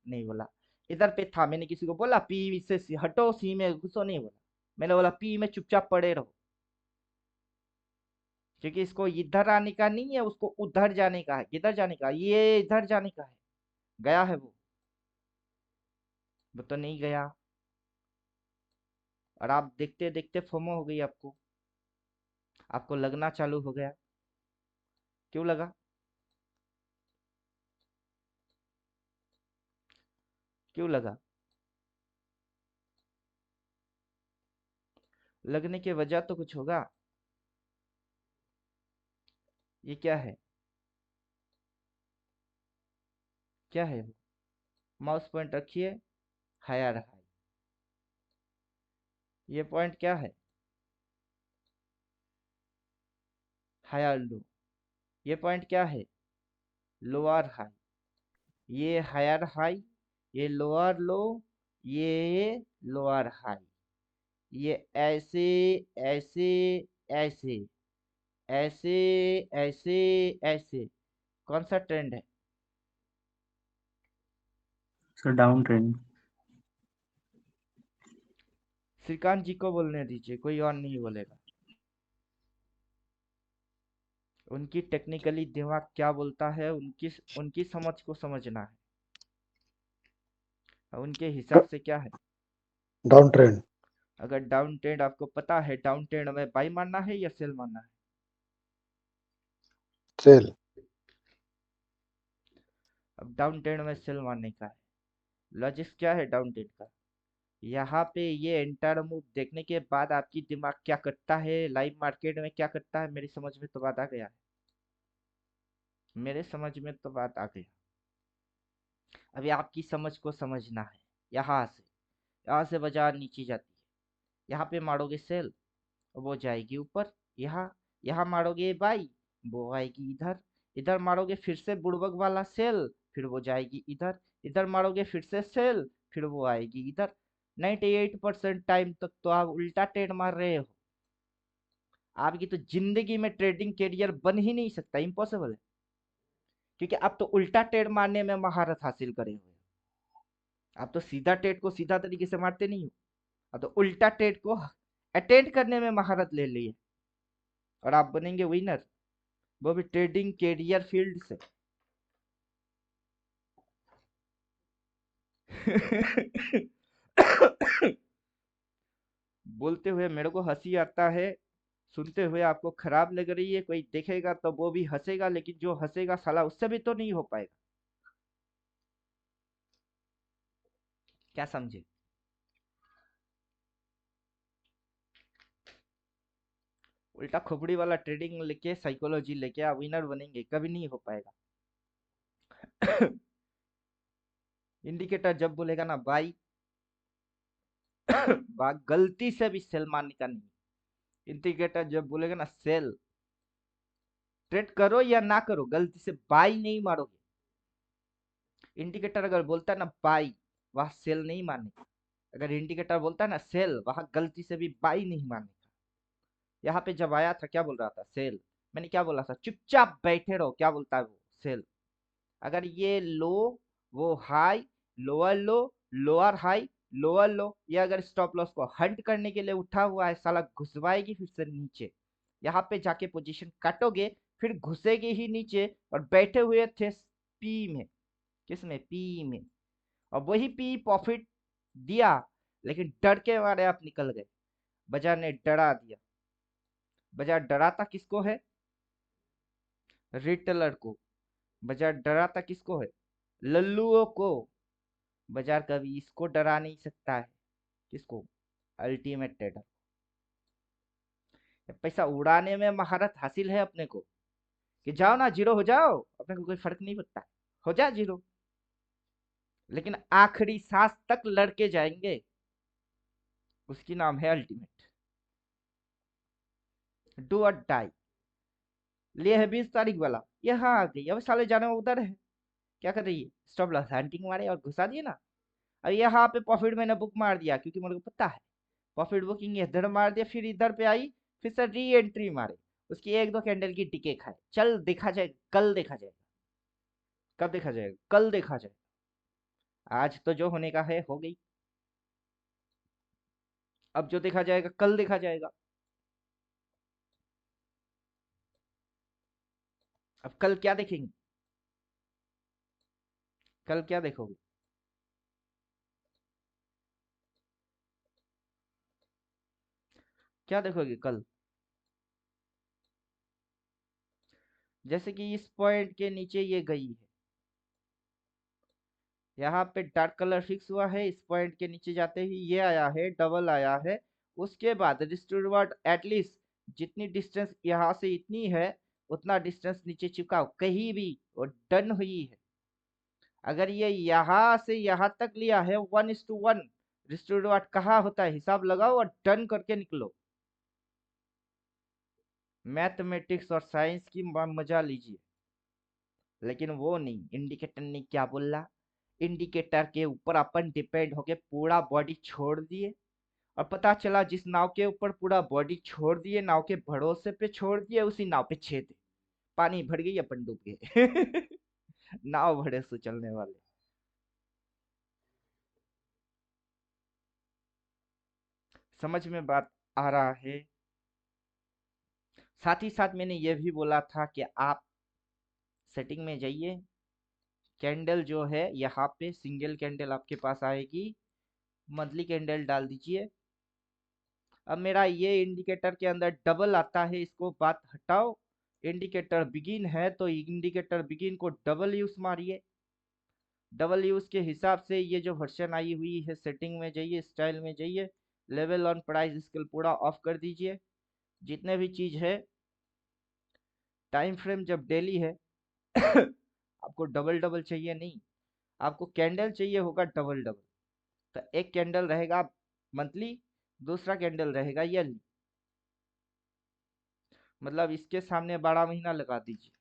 नहीं बोला। इधर पे था, मैंने किसी को बोला पी से हटो, सी में घुसो, नहीं बोला। मैंने बोला पी में चुपचाप पड़े रहो, क्योंकि इसको इधर आने का नहीं है, उसको उधर जाने का है। किधर जाने का, ये इधर जाने का है। गया है वो तो नहीं गया। और आप देखते देखते फोमो हो गई आपको, आपको लगना चालू हो गया। क्यों लगा, क्यों लगा? लगने की वजह तो कुछ होगा। ये क्या है, क्या है वो? माउस पॉइंट रखिए, हायर हाई। ये पॉइंट क्या है, हायर लो। ये पॉइंट क्या है, लोअर हाई। ये हायर हाई, ये लोअर लो, ये लोअर हाई। ये ऐसे ऐसे ऐसे ऐसे ऐसे ऐसे। कौन सा ट्रेंड है? Sir down trend. Srikanth ji को बोलने दीजिए, कोई और नहीं बोलेगा। उनकी टेक्निकली दिमाग क्या बोलता है, उनकी उनकी समझ को समझना है। उनके हिसाब से क्या है। Down trend. अगर डाउन ट्रेंड आपको पता है, डाउन ट्रेंड में बाई मारना है या सेल मारना है? सेल। अब डाउन ट्रेंड में सेल मारने का है। लॉजिक क्या है डाउन ट्रेंड का, यहाँ पे ये एंटर मूव देखने के बाद आपकी दिमाग क्या करता है, लाइव मार्केट में क्या करता है, मेरी समझ में तो बात आ गया है। मेरे समझ में तो बात आ गई। अभी आपकी समझ को समझना है। यहाँ से बाजार नीचे जाती है, यहाँ पे मारोगे सेल, वो जाएगी ऊपर। यहाँ यहाँ मारोगे बाई, वो आएगी इधर। इधर मारोगे फिर से बुड़बक वाला सेल, फिर वो जाएगी इधर। इधर मारोगे फिर से सेल, फिर वो आएगी इधर। 98% टाइम तक तो आप उल्टा ट्रेड मार रहे हो। आपकी तो जिंदगी में ट्रेडिंग करियर बन ही नहीं सकता, इम्पॉसिबल है। क्योंकि आप तो उल्टा ट्रेड मारने में महारत हासिल करे हुए हो। आप तो सीधा ट्रेड को सीधा तरीके से मारते नहीं हो, आप तो उल्टा ट्रेड को अटेंड करने में महारत ले ली है। और आप बनेंगे विनर, वो भी ट्रेडिंग कैरियर फील्ड से। बोलते हुए मेरे को हंसी आता है, सुनते हुए आपको खराब लग रही है। कोई देखेगा तो वो भी हंसेगा, लेकिन जो हंसेगा साला उससे भी तो नहीं हो पाएगा। क्या समझे? उल्टा खोपड़ी वाला ट्रेडिंग लेके, साइकोलॉजी लेके आप विनर बनेंगे, कभी नहीं हो पाएगा। इंडिकेटर जब बोलेगा ना बाई, गलती से भी सेल मारने का नहीं। इंडिकेटर जब बोलेगा ना सेल, ट्रेड करो या ना करो, गलती से बाई नहीं मारोगे। इंडिकेटर अगर बोलता है ना बाई, वहां सेल नहीं मारने का। अगर इंडिकेटर बोलता है ना सेल, वहां गलती से भी बाई नहीं मारने का। यहाँ पे जब आया था क्या बोल रहा था? सेल। मैंने क्या बोला था? चुपचाप बैठे रहो, क्या बोलता है वो? सेल। अगर ये लो, वो हाई, लोअर लो, लोअर हाई, लोअर लो, ये अगर स्टॉप लॉस को हंट करने के लिए उठा हुआ है, साला घुसवाएगी फिर से नीचे। यहाँ पे जाके पोजीशन काटोगे, फिर घुसेगी ही नीचे। और बैठे हुए थे पी में। किसमें? पी में। और वही पी प्रॉफिट दिया, लेकिन डर के मारे आप निकल गए। बाजार ने डरा दिया। बाजार डराता किसको है? रिटेलर को। बाजार डराता किसको है? लल्लुओं को। बाजार कभी इसको डरा नहीं सकता है। किसको? Ultimate trader. पैसा उड़ाने में महारत हासिल है अपने को, कि जाओ ना जीरो हो जाओ, अपने को कोई फर्क नहीं पड़ता, हो जा जीरो। लेकिन आखिरी सांस तक लड़के जाएंगे, उसकी नाम है अल्टीमेट। डू और डाई। लिए है 20 तारीख वाला, यहाँ आ गई। अब साले जाने में उधर है। क्या कर रही है? स्टॉप लॉस हंटिंग मारे और घुसा दिए ना। अब यहाँ पे प्रॉफिट मैंने बुक मार दिया, क्योंकि मेरे को पता है प्रॉफिट बुकिंग इधर मार दिया, फिर इधर पे आई, फिर से री एंट्री मारे, उसकी एक दो कैंडल की टिके खाए। चल देखा जाएगा, कल देखा जाएगा। कब देखा जाएगा? कल देखा जाएगा। आज तो जो होने का है हो गई। अब जो देखा जाएगा कल देखा जाएगा। अब कल क्या देखेंगे? कल क्या देखोगे? क्या देखोगे कल? जैसे कि इस पॉइंट के नीचे ये गई है, यहाँ पे डार्क कलर फिक्स हुआ है, इस पॉइंट के नीचे जाते ही ये आया है, डबल आया है। उसके बाद रिस्टोर्ड एटलीस्ट जितनी डिस्टेंस यहाँ से इतनी है, उतना डिस्टेंस नीचे चुकाओ कहीं भी, और डन हुई है। अगर ये यहाँ से यहाँ तक लिया है 1:1, रिस्टोर्ड कहाँ होता है हिसाब लगाओ और डन करके निकलो। मैथमेटिक्स और साइंस की मजा लीजिए। लेकिन वो नहीं, इंडिकेटर ने क्या बोला? इंडिकेटर के ऊपर अपन डिपेंड होके पूरा बॉडी छोड़ दिए, और पता चला जिस नाव के ऊपर पूरा बॉडी छोड़ दिए, नाव के भरोसे पे छोड़ दिए, उसी नाव पे छेद। पानी भर गई, अपन डूब गए। नाव भरे से चलने वाले। समझ में बात आ रहा है? साथ ही साथ मैंने ये भी बोला था कि आप सेटिंग में जाइए। कैंडल जो है यहाँ पे सिंगल कैंडल आपके पास आएगी, मंथली कैंडल डाल दीजिए। अब मेरा ये इंडिकेटर के अंदर डबल आता है, इसको बात हटाओ। इंडिकेटर बिगिन है तो इंडिकेटर बिगिन को डबल यूज मारिए। डबल यूज के हिसाब से ये जो वर्जन आई हुई है, सेटिंग में जाइए, स्टाइल में जाइए, लेवल ऑन प्राइस स्केल पूरा ऑफ कर दीजिए। जितने भी चीज है, टाइम फ्रेम जब डेली है आपको डबल डबल चाहिए नहीं, आपको कैंडल चाहिए होगा डबल डबल। तो एक कैंडल रहेगा मंथली, दूसरा कैंडल रहेगा ईयरली, मतलब इसके सामने 12 महीना लगा दीजिए।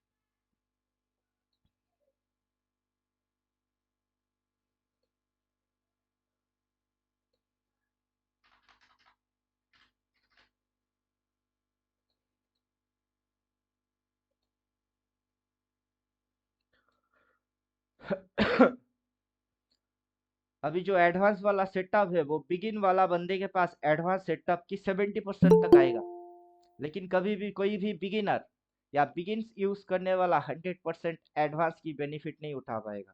अभी जो एडवांस वाला सेटअप है, वो बिगिन वाला बंदे के पास एडवांस सेटअप की 70% तक आएगा। लेकिन कभी भी कोई भी बिगिनर या बिगिंस यूज करने वाला 100% एडवांस की बेनिफिट नहीं उठा पाएगा।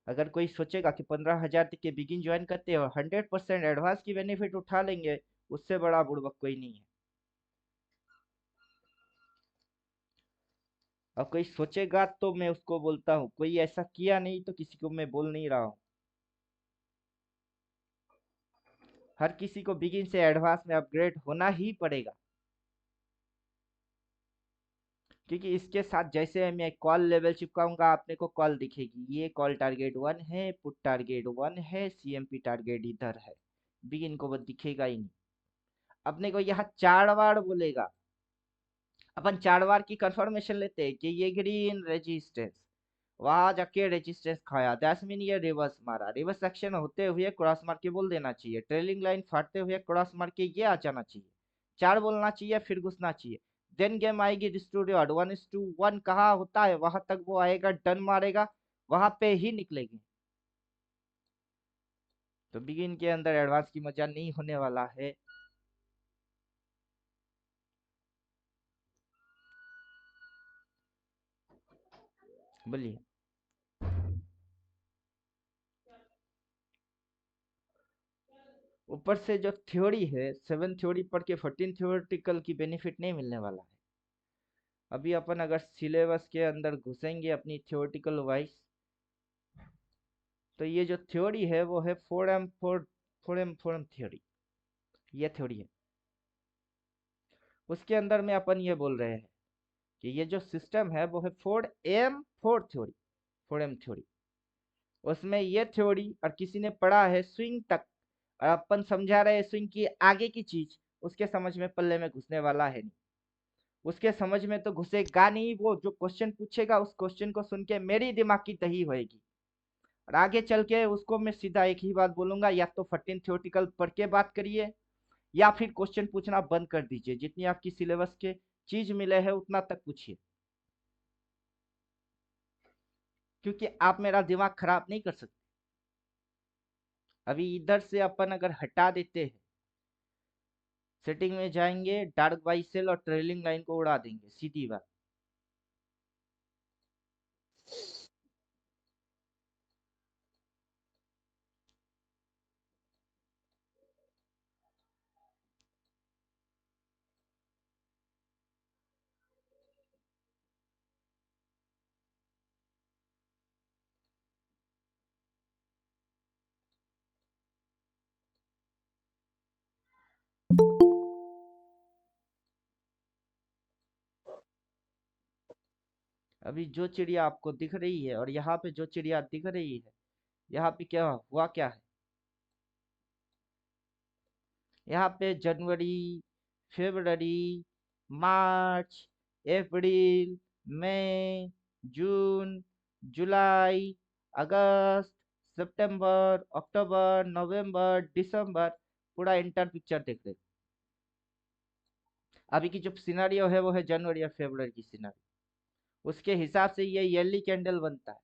अगर कोई सोचेगा कि 15,000 तक के बिगिन ज्वाइन करते हैं और 100% एडवांस की बेनिफिट उठा लेंगे, उससे बड़ा बुड़बक कोई नहीं है। अब कोई सोचेगा तो मैं उसको बोलता हूँ, कोई ऐसा किया नहीं तो किसी को मैं बोल नहीं रहा हूँ। हर किसी को बिगिन से एडवांस में अपग्रेड होना ही पड़ेगा, क्योंकि इसके साथ जैसे मैं कॉल लेवल चिपकाऊंगा, आपने को कॉल दिखेगी, ये कॉल टारगेट 1 है, पुट टारगेट 1 है, सीएमपी टारगेट इधर है। बिगिन को वो दिखेगा ही नहीं। अपने को यहाँ 4 बार बोलेगा, अपन 4 बार की कंफर्मेशन लेते हैं कि ये ग्रीन रेजिस्टेंस, वहां जाके रेजिस्टेंस खाया, दैट्स मीन ये रिवर्स मारा। रिवर्स एक्शन होते हुए क्रॉस मार के बोल देना चाहिए, ट्रेलिंग लाइन फाड़ते हुए क्रॉस मार के ये आ जाना चाहिए, 4 बोलना चाहिए, फिर घुसना चाहिए। देन गेम आएगी डिस्ट्रीब्यूटेड 1:1 कहाँ होता है वहां तक वो आएगा, डन मारेगा, वहां पे ही निकलेगी। तो बिगिन के अंदर एडवांस की मजा नहीं होने वाला है। बोलिए। ऊपर से जो थ्योरी है, 7 थ्योरी पढ़ के 14 थ्योरेटिकल की बेनिफिट नहीं मिलने वाला है। अभी अपन अगर सिलेबस के अंदर घुसेंगे अपनी थ्योरेटिकल वाइज, तो ये जो थ्योरी है वो है फोर एम थ्योरी, ये थ्योरी है। उसके अंदर में अपन ये बोल रहे हैं कि ये जो सिस्टम है वो है 4 थ्योरी, 4 एम थ्योरी। उसमें ये थ्योरी और किसी ने पढ़ा है स्विंग तक, और अपन समझा रहे हैं स्विंग की आगे की चीज, उसके समझ में पल्ले में घुसने वाला है नहीं। उसके समझ में तो घुसेगा नहीं, वो जो क्वेश्चन पूछेगा उस क्वेश्चन को सुन के मेरी दिमाग की दही होएगी, और आगे चल के उसको मैं सीधा एक ही बात बोलूंगा, या तो 14 थ्योरेटिकल पढ़ के बात करिए, या फिर क्वेश्चन पूछना बंद कर दीजिए, जितनी आपकी सिलेबस के चीज मिले हैं उतना तक पूछिए, क्योंकि आप मेरा दिमाग खराब नहीं कर सकते। अभी इधर से अपन अगर हटा देते हैं, सेटिंग में जाएंगे, डार्क बाई सेल और ट्रेलिंग लाइन को उड़ा देंगे सीधी बात। अभी जो चिड़िया आपको दिख रही है और यहाँ पे जो चिड़िया दिख रही है, यहाँ पे क्या हुआ, क्या है, यहाँ पे जनवरी, फरवरी, मार्च, अप्रैल, मई, जून, जुलाई, अगस्त, सितंबर, अक्टूबर, नवंबर, दिसंबर, पूरा इंटर पिक्चर देख रहे हैं। अभी की जो सिनारियो है वो है जनवरी या फरवरी की सिनारियो, उसके हिसाब से ये ईयरली कैंडल बनता है।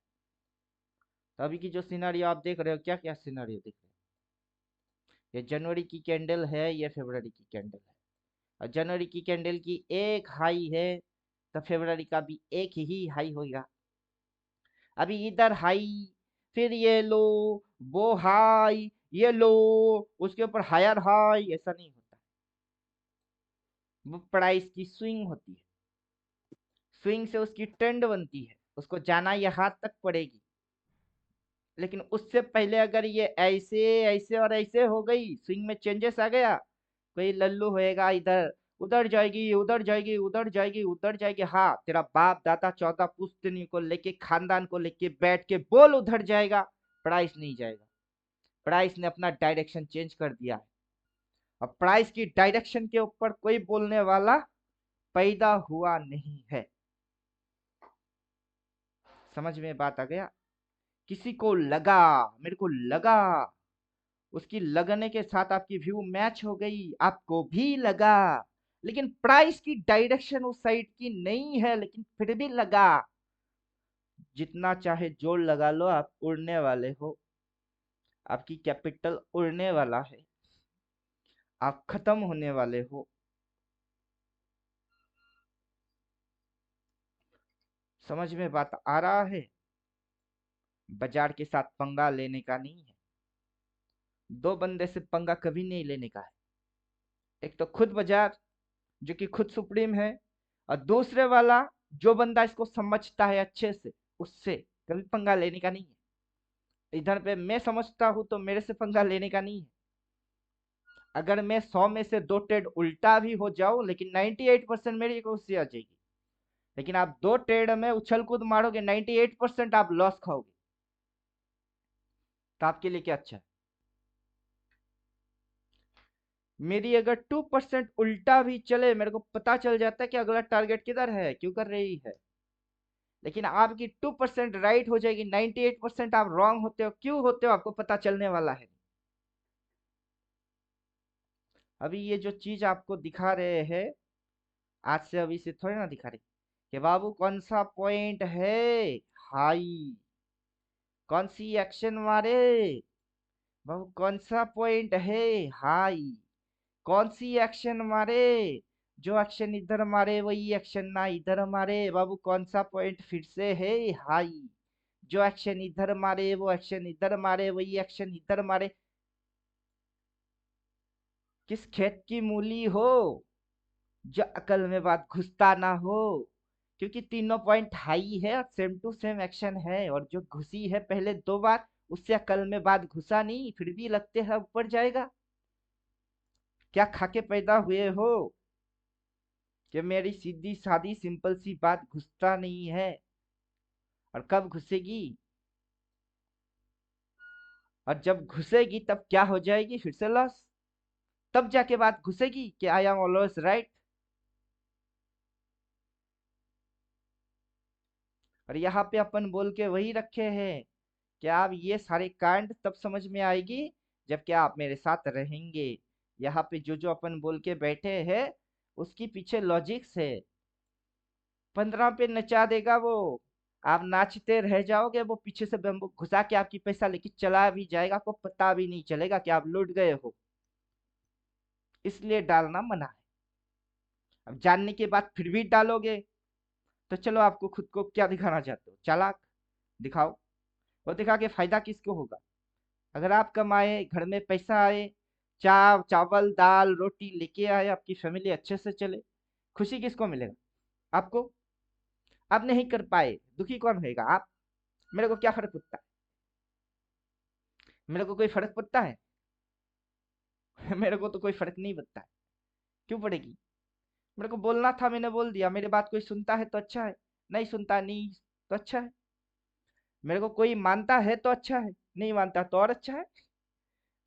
तो अभी की जो सिनारियो आप देख रहे हो, क्या क्या सिनारियो देख रहे हो, ये जनवरी की कैंडल है, ये फरवरी की कैंडल है। और जनवरी की कैंडल की एक हाई है, तो फरवरी का भी एक ही हाई होगा। अभी इधर हाई, फिर ये लो, वो हाई, ये लो, उसके ऊपर हायर हाई, ऐसा नहीं होता। वो प्राइस की स्विंग होती है, स्विंग से उसकी ट्रेंड बनती है, उसको जाना यहाँ तक पड़ेगी। लेकिन उससे पहले अगर ये ऐसे ऐसे और ऐसे हो गई, स्विंग में चेंजेस आ गया, कोई लल्लू होएगा इधर उधर जाएगी, उधर जाएगी, उधर जाएगी, उधर जाएगी, हाँ तेरा बाप दादा 14 पुश्तनी को लेके, खानदान को लेके बैठ के बोल उधर जाएगा, प्राइस नहीं जाएगा। प्राइस ने अपना डायरेक्शन चेंज कर दिया है। अब प्राइस की डायरेक्शन के ऊपर कोई बोलने वाला पैदा हुआ नहीं है। समझ में बात आ गया? किसी को लगा, मेरे को लगा, उसकी लगने के साथ आपकी व्यू मैच हो गई, आपको भी लगा, लेकिन प्राइस की डायरेक्शन उस साइड की नहीं है, लेकिन फिर भी लगा। जितना चाहे जोर लगा लो, आप उड़ने वाले हो, आपकी कैपिटल उड़ने वाला है, आप खत्म होने वाले हो। समझ में बात आ रहा है? बाजार के साथ पंगा लेने का नहीं है। दो बंदे से पंगा कभी नहीं लेने का है। एक तो खुद बाजार, जो कि खुद सुप्रीम है, और दूसरे वाला जो बंदा इसको समझता है अच्छे से, उससे कभी पंगा लेने का नहीं है। इधर पे मैं समझता हूं तो मेरे से पंगा लेने का नहीं है। अगर मैं 100 में से 2 ट्रेड उल्टा भी हो जाऊं, लेकिन 98% मेरी कोशिश आ जाएगी। लेकिन आप 2 ट्रेड में उछल कूद मारोगे, 98% आप लॉस खाओगे, तो आपके लिए क्या अच्छा है? मेरी अगर 2% उल्टा भी चले, मेरे को पता चल जाता है कि अगला टारगेट किधर है, क्यों कर रही है। लेकिन आपकी 2% राइट हो जाएगी, 98% आप रॉन्ग होते हो, क्यों होते हो आपको पता चलने वाला है। अभी ये जो चीज आपको दिखा रहे हैं, आज से अभी से थोड़ी ना दिखा रहे कि बाबू कौन सा पॉइंट है हाई, कौन सी एक्शन मारे बाबू, कौन सा पॉइंट है हाई, कौन सी एक्शन मारे, जो एक्शन इधर मारे वही एक्शन ना इधर मारे बाबू, कौन सा पॉइंट फिर से है हाई, जो एक्शन इधर मारे वो एक्शन इधर मारे, वही एक्शन इधर मारे। किस खेत की मूली हो, जो अकल में बात घुसता ना हो, क्योंकि तीनों पॉइंट हाई है और सेम टू सेम एक्शन है, और जो घुसी है पहले 2 बार, उससे अकल में बात घुसा नहीं, फिर भी लगते हैं ऊपर जाएगा। क्या खा के पैदा हुए हो कि मेरी सीधी सादी सिंपल सी बात घुसता नहीं है? और कब घुसेगी, और जब घुसेगी तब क्या हो जाएगी, फिर से लॉस। तब जाके बात घुसेगी कि आई एम ऑलवेज राइट। और यहाँ पे अपन बोल के वही रखे हैं कि आप ये सारे कांड तब समझ में आएगी जब क्या आप मेरे साथ रहेंगे। यहाँ पे जो जो अपन बोल के बैठे हैं, उसकी पीछे लॉजिक्स है। 15 पे नचा देगा वो, आप नाचते रह जाओगे, वो पीछे से बम्बू घुसा के आपकी पैसा लेके चला भी जाएगा, आपको पता भी नहीं चलेगा कि आप लूट गए हो। इसलिए डालना मना है। अब जानने के बाद फिर भी डालोगे, तो चलो आपको खुद को क्या दिखाना चाहते हो, चालाक दिखाओ। वो दिखा के फायदा किसको होगा? अगर आप कमाए, घर में पैसा आए, चावल दाल रोटी लेके आए, आपकी फैमिली अच्छे से चले, खुशी किसको मिलेगा? आपको। आप नहीं कर पाए, दुखी कौन होएगा? आप। मेरे को क्या फर्क पड़ता है? मेरे को कोई फर्क पड़ता है? मेरे को तो कोई फर्क नहीं पड़ता है। क्यों पड़ेगी? मेरे को बोलना था, मैंने बोल दिया। मेरी बात कोई सुनता है तो अच्छा है, नहीं सुनता नहीं तो अच्छा है। मेरे को कोई मानता है तो अच्छा है, नहीं मानता तो और अच्छा है।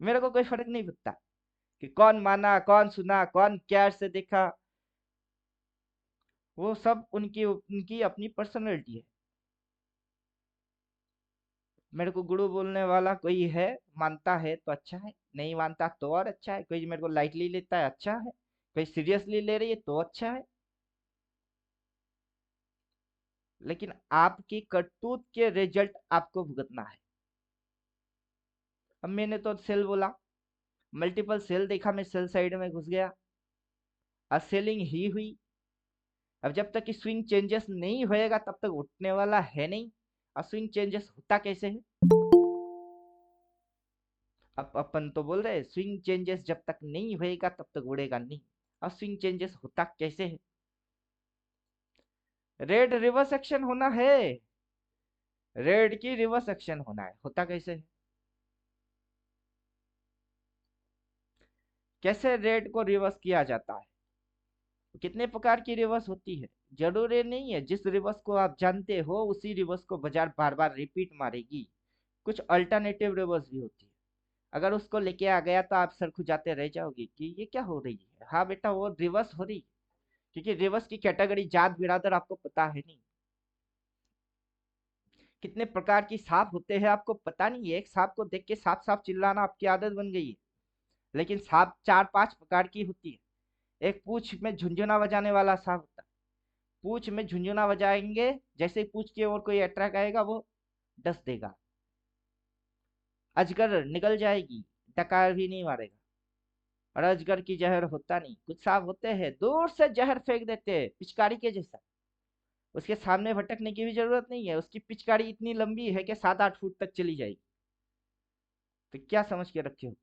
मेरे को कोई फर्क नहीं पड़ता कि कौन माना कौन सुना कौन क्या से देखा। वो सब उनकी उनकी अपनी पर्सनैलिटी है। मेरे को गुरु बोलने वाला कोई है, मानता है तो अच्छा है, नहीं मानता तो और अच्छा है। कोई मेरे को लाइटली लेता है, अच्छा है। कोई सीरियसली ले रही है तो अच्छा है। लेकिन आपकी करतूत के रिजल्ट आपको भुगतना है। अब मैंने तो सेल बोला, मल्टीपल सेल देखा, मैं सेल साइड में घुस गया और सेलिंग ही हुई। अब जब तक कि स्विंग चेंजेस नहीं होएगा तब तक उठने वाला है नहीं। और स्विंग चेंजेस होता कैसे है? अब अपन तो बोल रहे हैं स्विंग चेंजेस जब तक नहीं होएगा तब तक उड़ेगा नहीं। और स्विंग चेंजेस होता कैसे है? रेड रिवर्स एक्शन होना है। रेड की रिवर्स एक्शन होना है, होता कैसे है? कैसे रेड को रिवर्स किया जाता है? कितने प्रकार की रिवर्स होती है? जरूरी नहीं है जिस रिवर्स को आप जानते हो उसी रिवर्स को बाजार बार बार रिपीट मारेगी। कुछ अल्टरनेटिव रिवर्स भी होती है। अगर उसको लेके आ गया तो आप सर खुजाते रह जाओगे कि ये क्या हो रही है। हाँ बेटा, वो रिवर्स हो रही है, क्योंकि रिवर्स की कैटेगरी जात बिरादर आपको पता है नहीं। कितने प्रकार की सांप होते हैं आपको पता नहीं है। एक सांप को देख के सांप सांप चिल्लाना आपकी आदत बन गई है, लेकिन सांप चार पांच प्रकार की होती है। एक पूंछ में झुंझुना बजाने वाला सांप होता है। पूंछ में झुंझुना बजाएंगे, जैसे ही पूंछ की ओर कोई अटैक आएगा वो डस देगा। अजगर निकल जाएगी, डकार भी नहीं मारेगा। और अजगर की जहर होता नहीं। कुछ सांप होते हैं दूर से जहर फेंक देते हैं पिचकारी के जैसा। उसके सामने भटकने की भी जरूरत नहीं है, उसकी पिचकारी इतनी लंबी है कि 7-8 फुट तक चली जाएगी। तो क्या समझ के रखे हो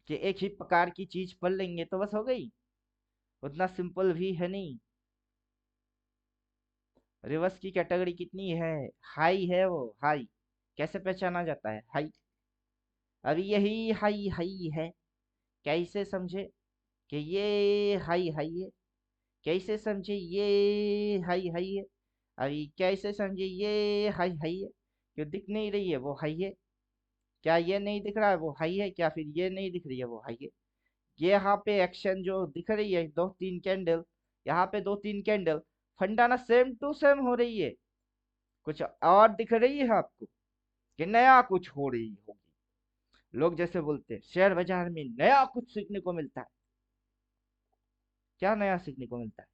कि एक ही प्रकार की चीज पढ़ लेंगे तो बस हो गई? उतना सिंपल भी है नहीं। रिवर्स की कैटेगरी कितनी है? हाई है वो, हाई। कैसे पहचाना जाता है हाई? अभी यही हाई हाई है। कैसे समझे कि ये हाई हाई है? कैसे समझे ये हाई हाई है? अभी कैसे समझे ये हाई हाई है? क्यों दिख नहीं रही है वो हाई है? क्या ये नहीं दिख रहा है वो हाई है? क्या फिर ये नहीं दिख रही है वो हाई है? ये यहाँ पे एक्शन जो दिख रही है, दो तीन कैंडल, यहाँ पे दो तीन कैंडल, फंडाना सेम टू सेम हो रही है। कुछ और दिख रही है आपको कि नया कुछ हो रही होगी? लोग जैसे बोलते हैं शेयर बाजार में नया कुछ सीखने को मिलता है। क्या नया सीखने को मिलता है?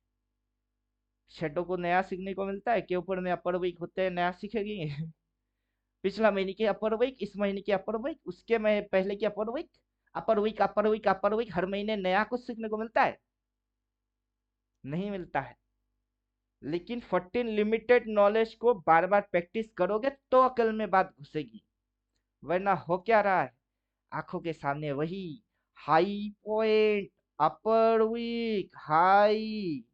शेडो को नया सीखने को मिलता है कि ऊपर में अपर वीक होते हैं नया सीखेंगे? पिछला महीने की अपर वीक, इस महीने की अपर वीक, उसके में पहले की अपर वीक, अपर वीक अपर वीक अपर वीक, हर महीने नया कुछ सीखने को मिलता है? नहीं मिलता है। लेकिन 14 लिमिटेड नॉलेज को बार बार प्रैक्टिस करोगे तो अकल में बात घुसेगी। वरना हो क्या रहा है? आंखों के सामने वही high point, upper week high,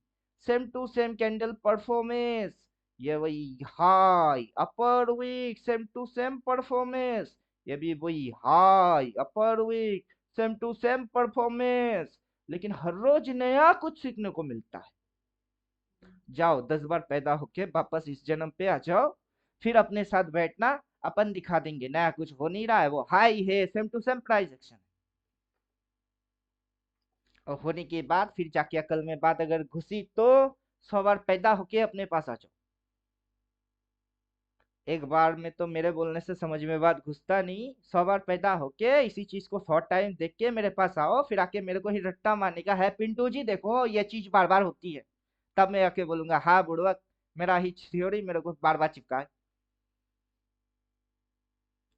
same to same candle performance. ये वही high upper week same to same performance. ये भी वही high upper week same to same performance. लेकिन हर रोज नया कुछ सीखने को मिलता है। जाओ 10 बार पैदा होके वापस इस जन्म पे आ जाओ, फिर अपने साथ बैठना। अपन दिखा देंगे नया कुछ हो नहीं रहा है, वो हाई है, same to same price action. और होने के बाद फिर जाके अकल में बात अगर घुसी तो 100 बार पैदा होके अपने पास आ जाओ। एक बार में तो मेरे बोलने से समझ में बात घुसता नहीं। 100 बार पैदा होके इसी चीज को 100 टाइम देख के मेरे पास आओ, फिर आके मेरे को ही रट्टा मारने का है पिंटू जी देखो ये चीज बार बार होती है। तब मैं आके बोलूंगा हाँ बुड़वक, मेरा ही थ्योरी मेरे को बार बार चिपका है।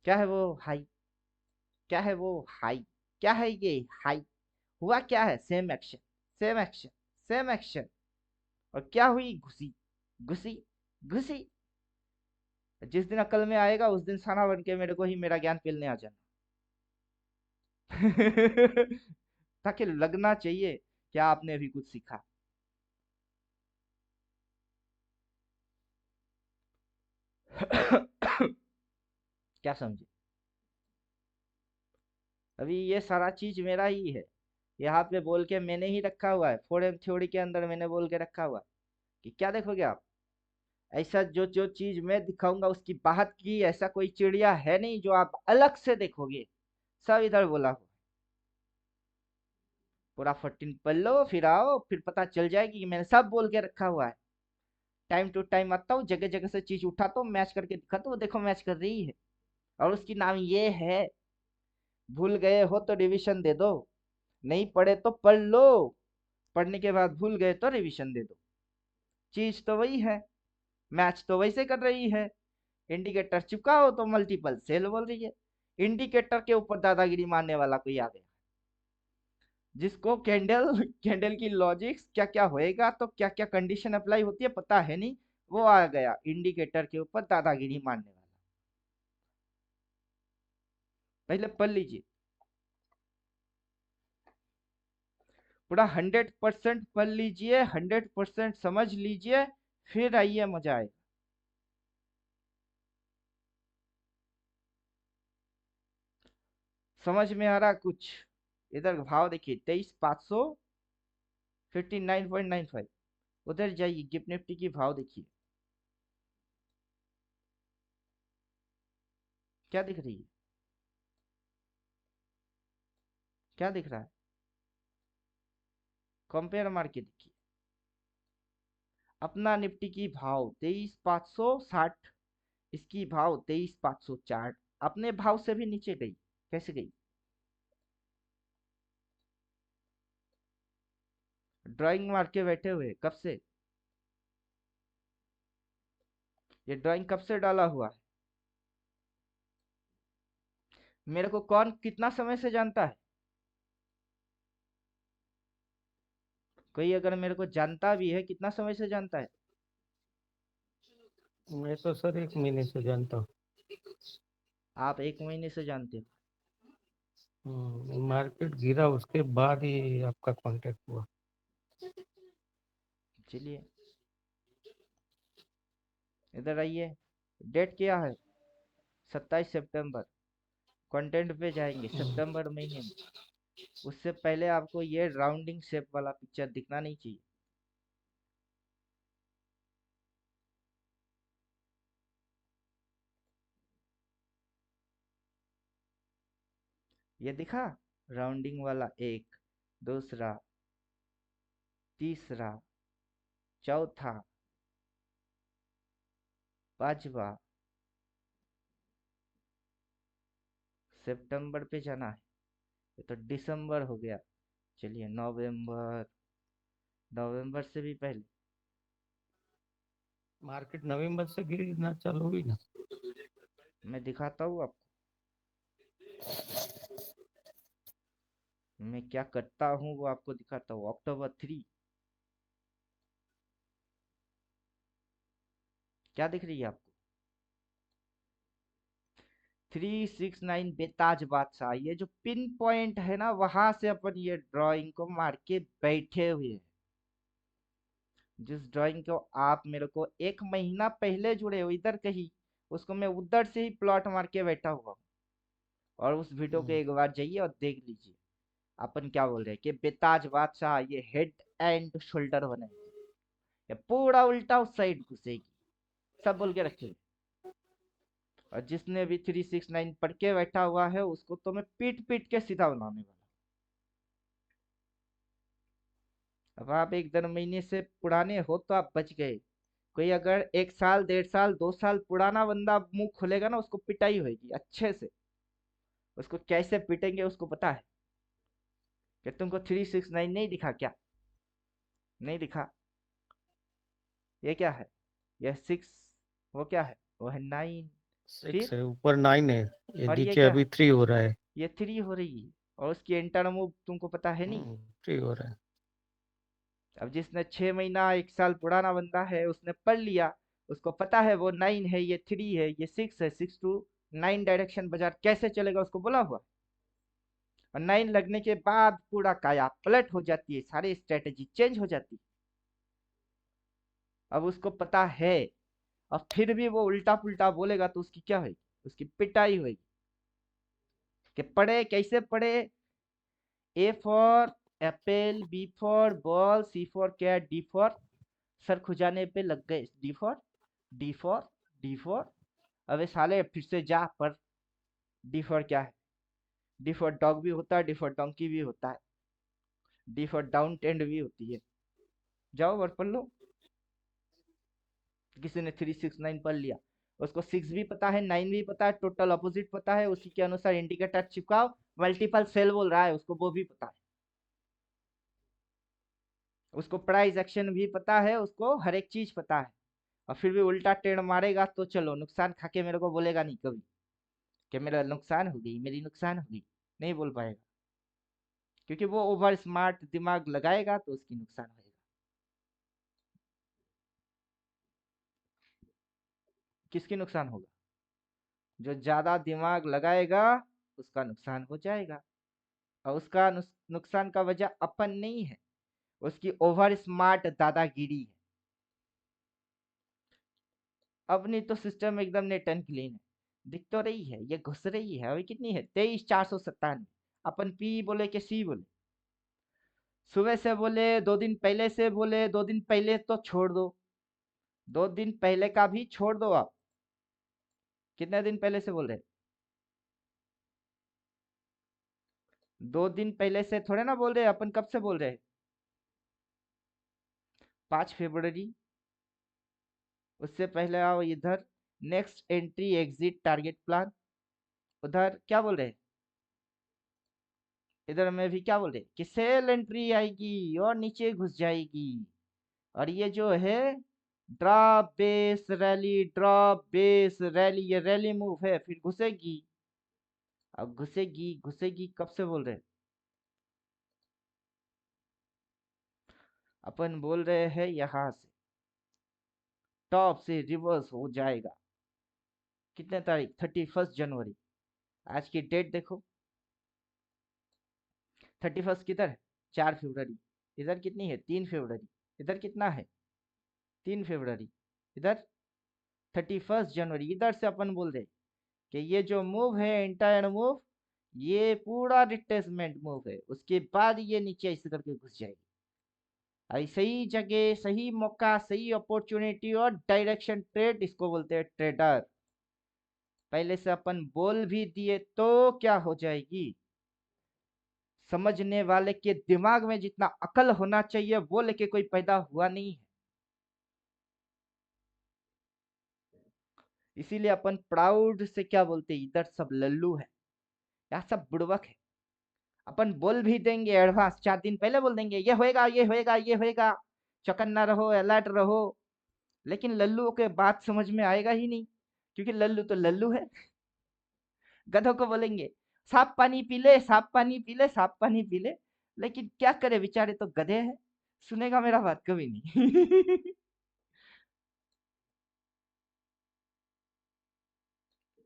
क्या है वो हाई? क्या है वो हाई? क्या है ये हाई? हुआ क्या है? Same action, same action, same action. और क्या हुई? घुसी, घुसी, घुसी। जिस दिन अकल में आएगा उस दिन साना बन के मेरे को ही मेरा ज्ञान पिलने आ जाना। ताकि लगना चाहिए कि आपने अभी कुछ सीखा। क्या समझे? अभी ये सारा चीज मेरा ही है। यहाँ पे बोल के मैंने ही रखा हुआ है, फोर एम थ्योरी के अंदर मैंने बोल के रखा हुआ है कि क्या देखोगे आप? ऐसा जो जो चीज मैं दिखाऊंगा उसकी बात की ऐसा कोई चिड़िया है नहीं जो आप अलग से देखोगे। सब इधर बोला हो। पूरा 14 पढ़ लो फिर आओ, फिर पता चल जाएगी कि मैंने सब बोल के रखा हुआ है। टाइम टू टाइम आता हूँ, जगह जगह से चीज उठाता हूँ, मैच करके दिखाता हूँ, देखो मैच कर रही है। और उसकी नाम ये है। भूल गए हो तो रिवीजन दे दो, नहीं पढ़े तो पढ़ लो, पढ़ने के बाद भूल गए तो रिवीजन दे दो। चीज तो वही है, मैच तो वैसे कर रही है। इंडिकेटर चिपकाओ तो मल्टीपल सेल बोल रही है। इंडिकेटर के ऊपर दादागिरी मारने वाला कोई आ गया, जिसको कैंडल कैंडल की लॉजिक्स क्या क्या होएगा तो क्या क्या कंडीशन अप्लाई होती है पता है नहीं। वो आ गया इंडिकेटर के ऊपर दादागिरी मारने वाला। पहले पढ़ लीजिए, पूरा 100% पढ़ लीजिए, 100% समझ लीजिए, फिर आइए मजा आएगा। समझ में आ रहा कुछ? इधर भाव देखिए 23,500 59.95। उधर जाइए गिफ्ट निफ्टी की भाव देखिए क्या दिख रही है, क्या दिख रहा है? कंपेयर मार के देखिए अपना निफ्टी की भाव 23,560, इसकी भाव 23,504। अपने भाव से भी नीचे गई, कैसे गई? ड्राइंग मार के बैठे हुए कब से? ये ड्राइंग कब से डाला हुआ है? मेरे को कौन कितना समय से जानता है? कोई अगर मेरे को जानता भी है, कितना समय से जानता है? मैं तो सर 1 महीने से जानता हूँ। आप 1 महीने से जानते हो? मार्केट गिरा उसके बाद ही आपका कांटेक्ट हुआ। चलिए इधर आइए, डेट क्या है? 27 सितंबर। कंटेंट पे जाएंगे हम्म, सितंबर महीने में। उससे पहले आपको ये राउंडिंग शेप वाला पिक्चर दिखना नहीं चाहिए। ये दिखा? राउंडिंग वाला, एक, दूसरा, तीसरा, चौथा, पांचवा। सितंबर पे जाना है, ये तो दिसंबर हो गया। चलिए नवंबर, नवंबर से भी पहले। मार्केट नवंबर से गिरना चालू हुई ना। मैं दिखाता हूँ आपको मैं क्या करता हूँ, वो आपको दिखाता हूँ। अक्टूबर 3, क्या दिख रही है आपको? 369 बेताज बादशाह। ये जो पिन पॉइंट है ना, वहां से अपन ये ड्राइंग को मार के बैठे हुए हैं। जिस ड्राइंग को आप मेरे को 1 महीना पहले जुड़े हो इधर कहीं, उसको मैं उधर से ही प्लॉट मार के बैठा हुआ हूँ। और उस वीडियो को हम्म, एक बार जाइए और देख लीजिए अपन क्या बोल रहे हैं कि बेताज बादशाह ये हेड एंड शोल्डर बनेगी, ये पूरा उल्टा उस साइड घुसेगी, सब बोल के रखे। और जिसने भी 369 पढ़ के बैठा हुआ है उसको तो मैं पीट पीट के सीधा बनाने वाला। अब आप 1 1.5 महीने से पुराने हो तो आप बच गए। कोई अगर 1 साल 1.5 साल 2 साल पुराना बंदा मुंह खोलेगा ना, उसको पिटाई होगी अच्छे से। उसको कैसे पीटेंगे उसको पता है। कि तुमको 369 नहीं दिखा क्या? नहीं दिखा? ये क्या है? ये 6, वो क्या है? वो है 9। 6 फिर है, ऊपर 9 है। ये और ये नीचे क्या अभी है? 3 हो रहा है। ये 3 हो रही है। और उसकी एंटर मूव तुमको पता है नहीं? 3 हो रहा है। अब जिसने 6 महीना 1 साल पुराना बंदा है उसने पढ़ लिया, उसको पता है वो 9 है, ये 3 है, ये 6 है। 6 to 9 डायरेक्शन बाजार कैसे चलेगा उसको बोला हुआ। और 9 लगने के बाद पूरा काया पलट हो जाती है, सारी स्ट्रेटेजी चेंज हो जाती है। अब उसको पता है, और फिर भी वो उल्टा पुल्टा बोलेगा तो उसकी क्या होगी? उसकी पिटाई होगी। कि पढ़े कैसे पढ़े? A for apple, B for ball, C for cat, D for, सर खुजाने पे लग गए। D for, D for, D for. अबे साले फिर से जा पर। डी फॉर क्या है? डी फॉर डॉग भी होता है, डी फॉर डोंकी भी होता है, डी फॉर डाउन टेंड भी होती है। जाओ और पढ़ लो। किसी ने 369 पढ़ लिया, उसको 6 भी पता है, 9 भी पता है, टोटल अपोजिट पता है, उसी के अनुसार इंडिकेटर चिपकाओ। मल्टीपल सेल बोल रहा है उसको, वो भी पता है। उसको प्राइस एक्शन भी पता है, उसको हर एक चीज पता है। और फिर भी उल्टा टेढ़ मारेगा तो चलो नुकसान खा के मेरे को बोलेगा नहीं कभी कि मेरा नुकसान हो गई, मेरी नुकसान हो गई। नहीं बोल पाएगा, क्योंकि वो ओवर स्मार्ट दिमाग लगाएगा तो उसकी नुकसान होएगा। किसकी नुकसान होगा? जो ज्यादा दिमाग लगाएगा उसका नुकसान हो जाएगा। और उसका नुकसान का वजह अपन नहीं है, उसकी ओवर स्मार्ट दादागिरी है। अपनी तो सिस्टम एकदम नेट एंड क्लीन है। दिख तो रही है, ये घुस रही है। अभी कितनी है? 23,497। अपन पी बोले कि सी बोले? सुबह से बोले, 2 दिन पहले से बोले, 2 दिन पहले तो छोड़ दो, 2 दिन पहले का भी छोड़ दो आप। कितने दिन पहले से बोल रहे? 2 दिन पहले से थोड़े ना बोल रहे, अपन कब से बोल रहे? 5 फरवरी। उससे पहले आओ इधर, next entry exit target plan. उधर क्या बोल रहे? इधर में भी क्या बोल रहे कि सेल एंट्री आएगी और नीचे घुस जाएगी। और ये जो है drop base rally, drop base rally, ये रैली मूव है, फिर घुसेगी। अब घुसेगी घुसेगी कब से बोल रहे? अपन बोल रहे हैं यहां से टॉप से रिवर्स हो जाएगा। कितने तारीख? 31 जनवरी। आज की डेट देखो, 31 किधर है? 4 फरवरी। इधर कितनी है? 3 फरवरी। इधर कितना है? 3 फरवरी। इधर 31 जनवरी। इधर से अपन बोल रहे कि ये जो मूव है, एंटायर मूव, ये पूरा रिट्रेसमेंट मूव है। उसके बाद ये नीचे ऐसे करके घुस जाएगी। अभी सही जगह, सही मौका, सही अपॉर्चुनिटी और डायरेक्शन ट्रेड, इसको बोलते हैं ट्रेडर। पहले से अपन बोल भी दिए तो क्या हो जाएगी? समझने वाले के दिमाग में जितना अकल होना चाहिए वो लेके कोई पैदा हुआ नहीं है। इसीलिए अपन प्राउड से क्या बोलते हैं, इधर सब लल्लू है, यहाँ सब बुड़बक है। अपन बोल भी देंगे एडवांस, 4 दिन पहले बोल देंगे ये होएगा, ये होएगा, ये होएगा, चौकन्ना रहो, अलर्ट रहो। लेकिन लल्लू के बात समझ में आएगा ही नहीं, क्योंकि लल्लू तो लल्लू है। गधों को बोलेंगे साफ पानी पी ले, साफ पानी पी ले, साफ पानी पी ले, लेकिन क्या करे, बेचारे तो गधे हैं, सुनेगा मेरा बात कभी नहीं।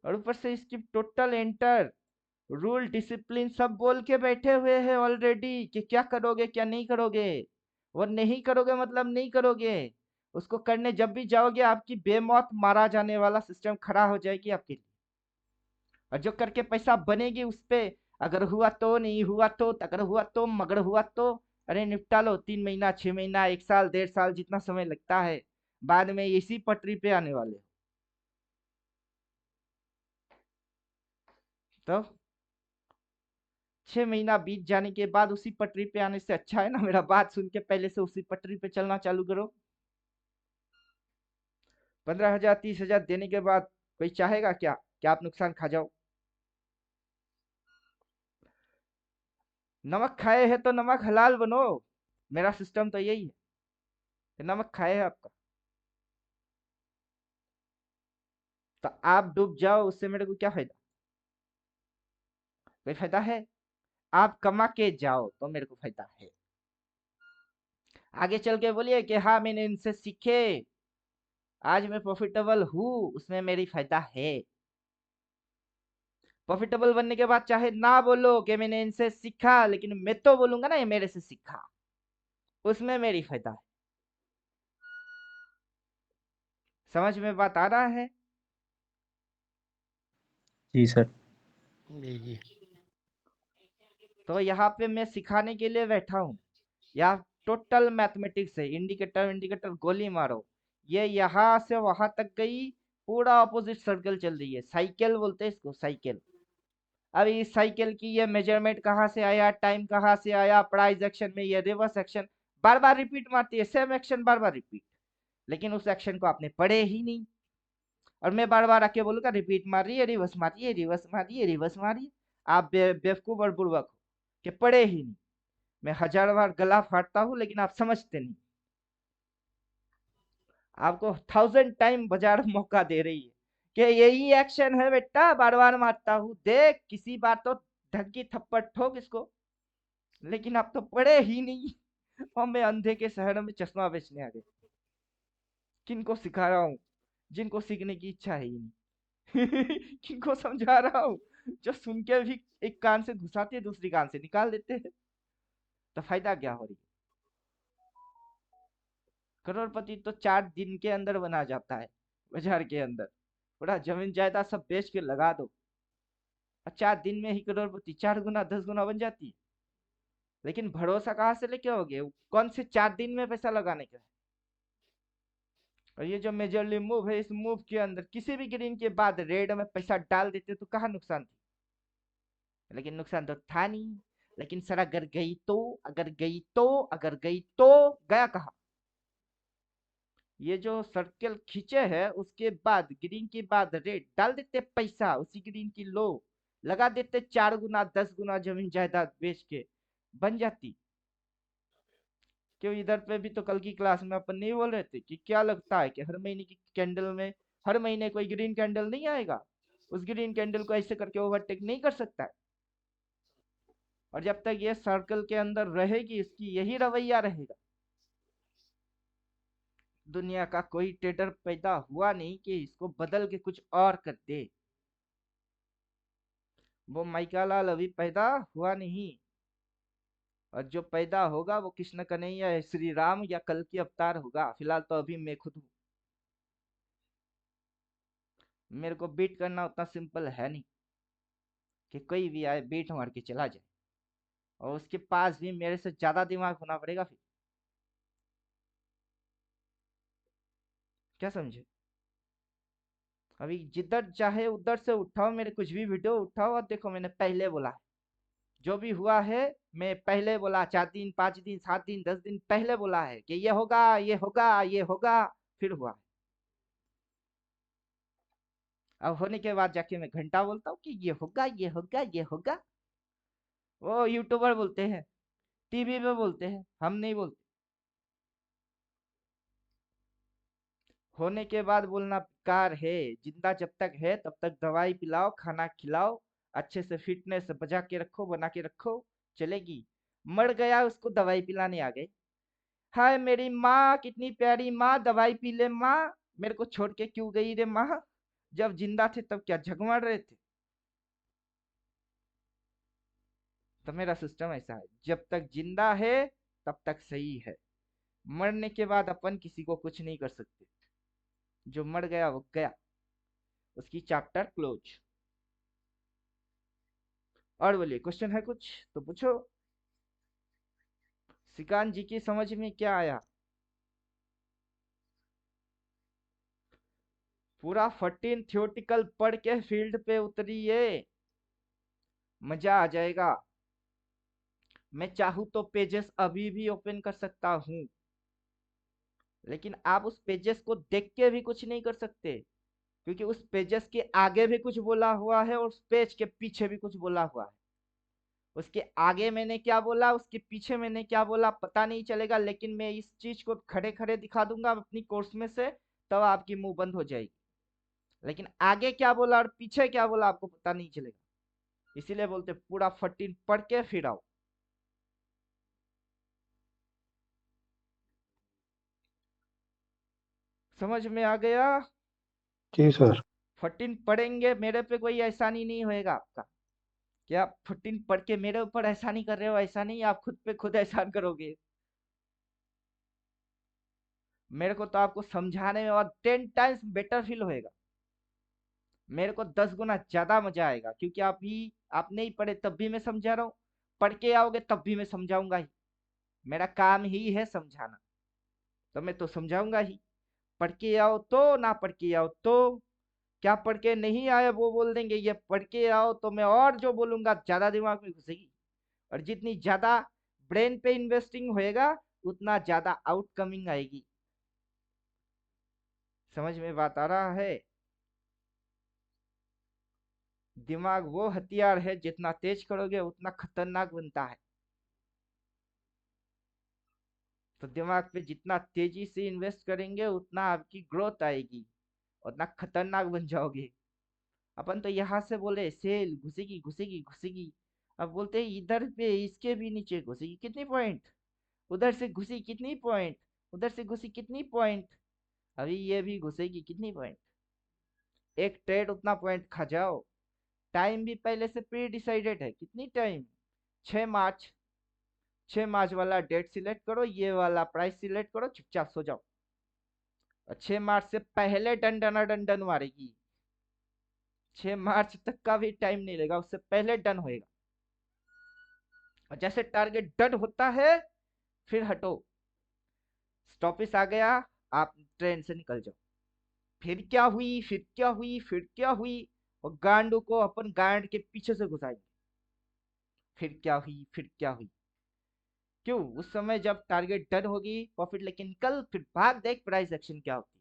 और ऊपर से इसकी टोटल एंटर रूल डिसिप्लिन सब बोल के बैठे हुए हैं ऑलरेडी कि क्या करोगे क्या नहीं करोगे। और नहीं करोगे मतलब नहीं करोगे, उसको करने जब भी जाओगे आपकी बेमौत मारा जाने वाला सिस्टम खड़ा हो जाएगी आपके लिए। और जो करके पैसा बनेगी उस पे, अगर हुआ तो, नहीं हुआ तो, अगर हुआ तो, मगर हुआ तो, अरे निपटा लो। 3 महीना, 6 महीना, 1 साल, 1.5 साल, जितना समय लगता है, बाद में इसी पटरी पे आने वाले हो। तो 6 महीना बीत जाने के बाद उसी पटरी पे आने से अच्छा है ना, मेरा बात सुन के पहले से उसी पटरी पे चलना चालू करो। 15,000, 30,000 देने के बाद कोई चाहेगा क्या कि आप नुकसान खा जाओ? नमक खाए है तो नमक हलाल बनो। मेरा सिस्टम तो यही है कि नमक खाए है आपका, तो आप डूब जाओ, उससे मेरे को क्या फायदा? कोई फायदा है? आप कमा के जाओ तो मेरे को फायदा है। आगे चल के बोलिए कि हाँ मैंने इनसे सीखे, आज मैं प्रॉफिटेबल हूँ, उसमें मेरी फायदा है। प्रॉफिटेबल बनने के बाद चाहे ना बोलो कि मैंने इनसे सीखा, लेकिन मैं तो बोलूंगा ना ये मेरे से सीखा, उसमें मेरी फायदा है। समझ में बात आ रहा है? जी सर। जी जी। तो यहाँ पे मैं सिखाने के लिए बैठा हूँ। यहाँ टोटल मैथमेटिक्स है, इंडिकेटर इंडिकेटर गोली मारो। ये यहाँ से वहां तक गई, पूरा ऑपोजिट सर्कल चल रही है, साइकिल बोलते हैं इसको, साइकिल। अब इस साइकिल की ये मेजरमेंट कहाँ से आया, टाइम कहाँ से आया, प्राइस एक्शन में ये रिवर्स एक्शन बार बार रिपीट मारती है, सेम एक्शन बार बार रिपीट। लेकिन उस एक्शन को आपने पढ़े ही नहीं। और मैं बार बार आके बोलूंगा रिपीट मार रही है, रिवर्स मार रही है, रिवर्स मार रही है, रिवर्स मार रही है। आप बेवकूफ और बुड़बक हो कि पढ़े ही नहीं। मैं 1000 बार गला फाड़ता हूँ लेकिन आप समझते नहीं। आपको 1000 टाइम बाजार मौका दे रही है कि यही एक्शन है बेटा, बार बार मारता हूँ, देख किसी बार तो ढंग की थप्पड़ ठोक इसको। लेकिन आप तो पढ़े ही नहीं। और मैं अंधे के शहर में चश्मा बेचने आ गए। किनको सिखा रहा हूँ? जिनको सीखने की इच्छा है ही नहीं। किनको समझा रहा हूँ? जो सुन के भी एक कान से घुसाते हैं, दूसरी कान से निकाल देते हैं। तो फायदा क्या हो रही है? करोड़पति तो 4 दिन के अंदर बना जाता है बाजार के अंदर। पूरा जमीन जायदाद सब बेच के लगा दो और 4 दिन में ही करोड़पति, 4 गुना 10 गुना बन जाती है। लेकिन भरोसा कहाँ से लेके आओगे? कौन से 4 दिन में पैसा लगाने का है? और ये जो मेजरली मूव है, इस मूव के अंदर किसी भी ग्रीन के बाद रेड में पैसा डाल देते तो कहाँ नुकसान थी? लेकिन नुकसान तो था नहीं। लेकिन सर अगर गई तो, अगर गई तो, अगर गई तो, गया कहाँ? ये जो सर्कल खींचे है उसके बाद ग्रीन के बाद रेड डाल देते पैसा, उसी ग्रीन की लो लगा देते, 4 गुना 10 गुना जमीन जायदाद बेच के बन जाती। क्यों? इधर पे भी तो कल की क्लास में अपन नहीं बोल रहे थे कि क्या लगता है कि हर महीने की कैंडल में हर महीने कोई ग्रीन कैंडल नहीं आएगा, उस ग्रीन कैंडल को ऐसे करके ओवरटेक नहीं कर सकता है। और जब तक ये सर्कल के अंदर रहेगी इसकी यही रवैया रहेगा। दुनिया का कोई ट्रेडर पैदा हुआ नहीं कि इसको बदल के कुछ और कर दे। वो माइकालाल अभी पैदा हुआ नहीं, और जो पैदा होगा वो कृष्ण कन्हैया है, श्री राम या कल की अवतार होगा। फिलहाल तो अभी मैं खुद हूँ। मेरे को बीट करना उतना सिंपल है नहीं कि कोई भी आए बीट मार के चला जाए, और उसके पास भी मेरे से ज्यादा दिमाग होना पड़ेगा फिर। क्या समझे? अभी जिधर चाहे उधर से उठाओ, मेरे कुछ भी वीडियो उठाओ और देखो, मैंने पहले बोला है जो भी हुआ है। मैं पहले बोला, 4 दिन 5 दिन 7 दिन 10 दिन पहले बोला है कि ये होगा, ये होगा, ये होगा, फिर हुआ है। अब होने के बाद जाके मैं घंटा बोलता हूँ कि ये होगा, ये होगा, ये होगा। वो यूट्यूबर बोलते हैं, टीवी पे बोलते हैं, हम नहीं बोलते। होने के बाद बोलना बेकार है। जिंदा जब तक है तब तक दवाई पिलाओ, खाना खिलाओ, अच्छे से फिटनेस बजा के रखो, बना के रखो, चलेगी। मर गया उसको दवाई पिलाने आ गए। हाय मेरी माँ, कितनी प्यारी माँ, दवाई पी ले माँ, मेरे को छोड़ के क्यों गई रे माँ? जब जिंदा थे तब क्या झगमड़ रहे थे? तो मेरा सिस्टम ऐसा है, जब तक जिंदा है तब तक सही है। मरने के बाद अपन किसी को कुछ नहीं कर सकते। जो मर गया वो गया, उसकी चैप्टर क्लोज। और बोलिए, क्वेश्चन है कुछ तो पूछो। श्रीकांत जी की समझ में क्या आया? पूरा 14 थियोटिकल पढ़ के फील्ड पे उतरिए, मजा आ जाएगा। मैं चाहूँ तो पेजेस अभी भी ओपन कर सकता हूँ, लेकिन आप उस पेजेस को देख के भी कुछ नहीं कर सकते, क्योंकि उस पेजेस के आगे भी कुछ बोला हुआ है और उस पेज के पीछे भी कुछ बोला हुआ है। उसके आगे मैंने क्या बोला, उसके पीछे मैंने क्या बोला, पता नहीं चलेगा। लेकिन मैं इस चीज को खड़े खड़े दिखा दूंगा अपनी कोर्स में से, तब आपकी मुंह बंद हो जाएगी। लेकिन आगे क्या बोला और पीछे क्या बोला आपको पता नहीं चलेगा। इसीलिए बोलते पूरा 14 पढ़ के फिर आओ। समझ में आ गया? जी सर। 14 पढ़ेंगे, मेरे पे कोई एहसानी नहीं होएगा आपका कि आप 14 पढ़ के मेरे ऊपर एहसानी कर रहे हो। ऐसा नहीं, आप खुद पे खुद एहसान करोगे। मेरे को तो आपको समझाने में और 10 टाइम्स बेटर फील होएगा। मेरे को 10 गुना ज्यादा मजा आएगा, क्योंकि आप नहीं पढ़े तब भी मैं समझा रहा हूँ, पढ़ के आओगे तब भी मैं समझाऊंगा ही। मेरा काम ही है समझाना, तो मैं तो समझाऊंगा ही। पढ़ के आओ तो, ना पढ़ के आओ तो। क्या पढ़ के नहीं आए वो बोल देंगे, ये पढ़ के आओ तो मैं और जो बोलूंगा ज्यादा दिमाग में घुसेगी। और जितनी ज्यादा ब्रेन पे इन्वेस्टिंग होएगा उतना ज्यादा आउटकमिंग आएगी। समझ में बात आ रहा है? दिमाग वो हथियार है, जितना तेज करोगे उतना खतरनाक बनता है। तो दिमाग पे जितना तेजी से इन्वेस्ट करेंगे उतना आपकी ग्रोथ आएगी, उतना खतरनाक बन जाओगे। अपन तो यहाँ से बोले सेल घुसेगी घुसेगी घुसेगी, अब बोलते हैं इधर पे इसके भी नीचे घुसेगी कितनी पॉइंट, उधर से घुसी कितनी पॉइंट, उधर से घुसी कितनी पॉइंट, अभी ये भी घुसेगी कितनी पॉइंट। एक ट्रेड उतना पॉइंट खा जाओ। टाइम भी पहले से प्री डिसाइडेड है, कितनी टाइम, 6 मार्च। 6 मार्च वाला डेट सिलेक्ट करो, ये वाला प्राइस सिलेक्ट करो, चुपचाप सो जाओ। और 6 मार्च से पहले डंडन डंडन मारेगी। 6 मार्च तक का भी टाइम नहीं लेगा, उससे पहले डन होएगा। और जैसे टारगेट डन होता है, फिर हटो, स्टॉपिस आ गया, आप ट्रेन से निकल जाओ। फिर क्या हुई, फिर क्या हुई, फिर क्या हुई, और गांडू को अपन गांड के पीछे से घुसाएंगे। फिर क्या हुई, फिर क्या हुई, क्यों? उस समय जब टारगेट डन होगी, प्रॉफिट लेके निकल, फिर भाग देख प्राइस एक्शन क्या होती है।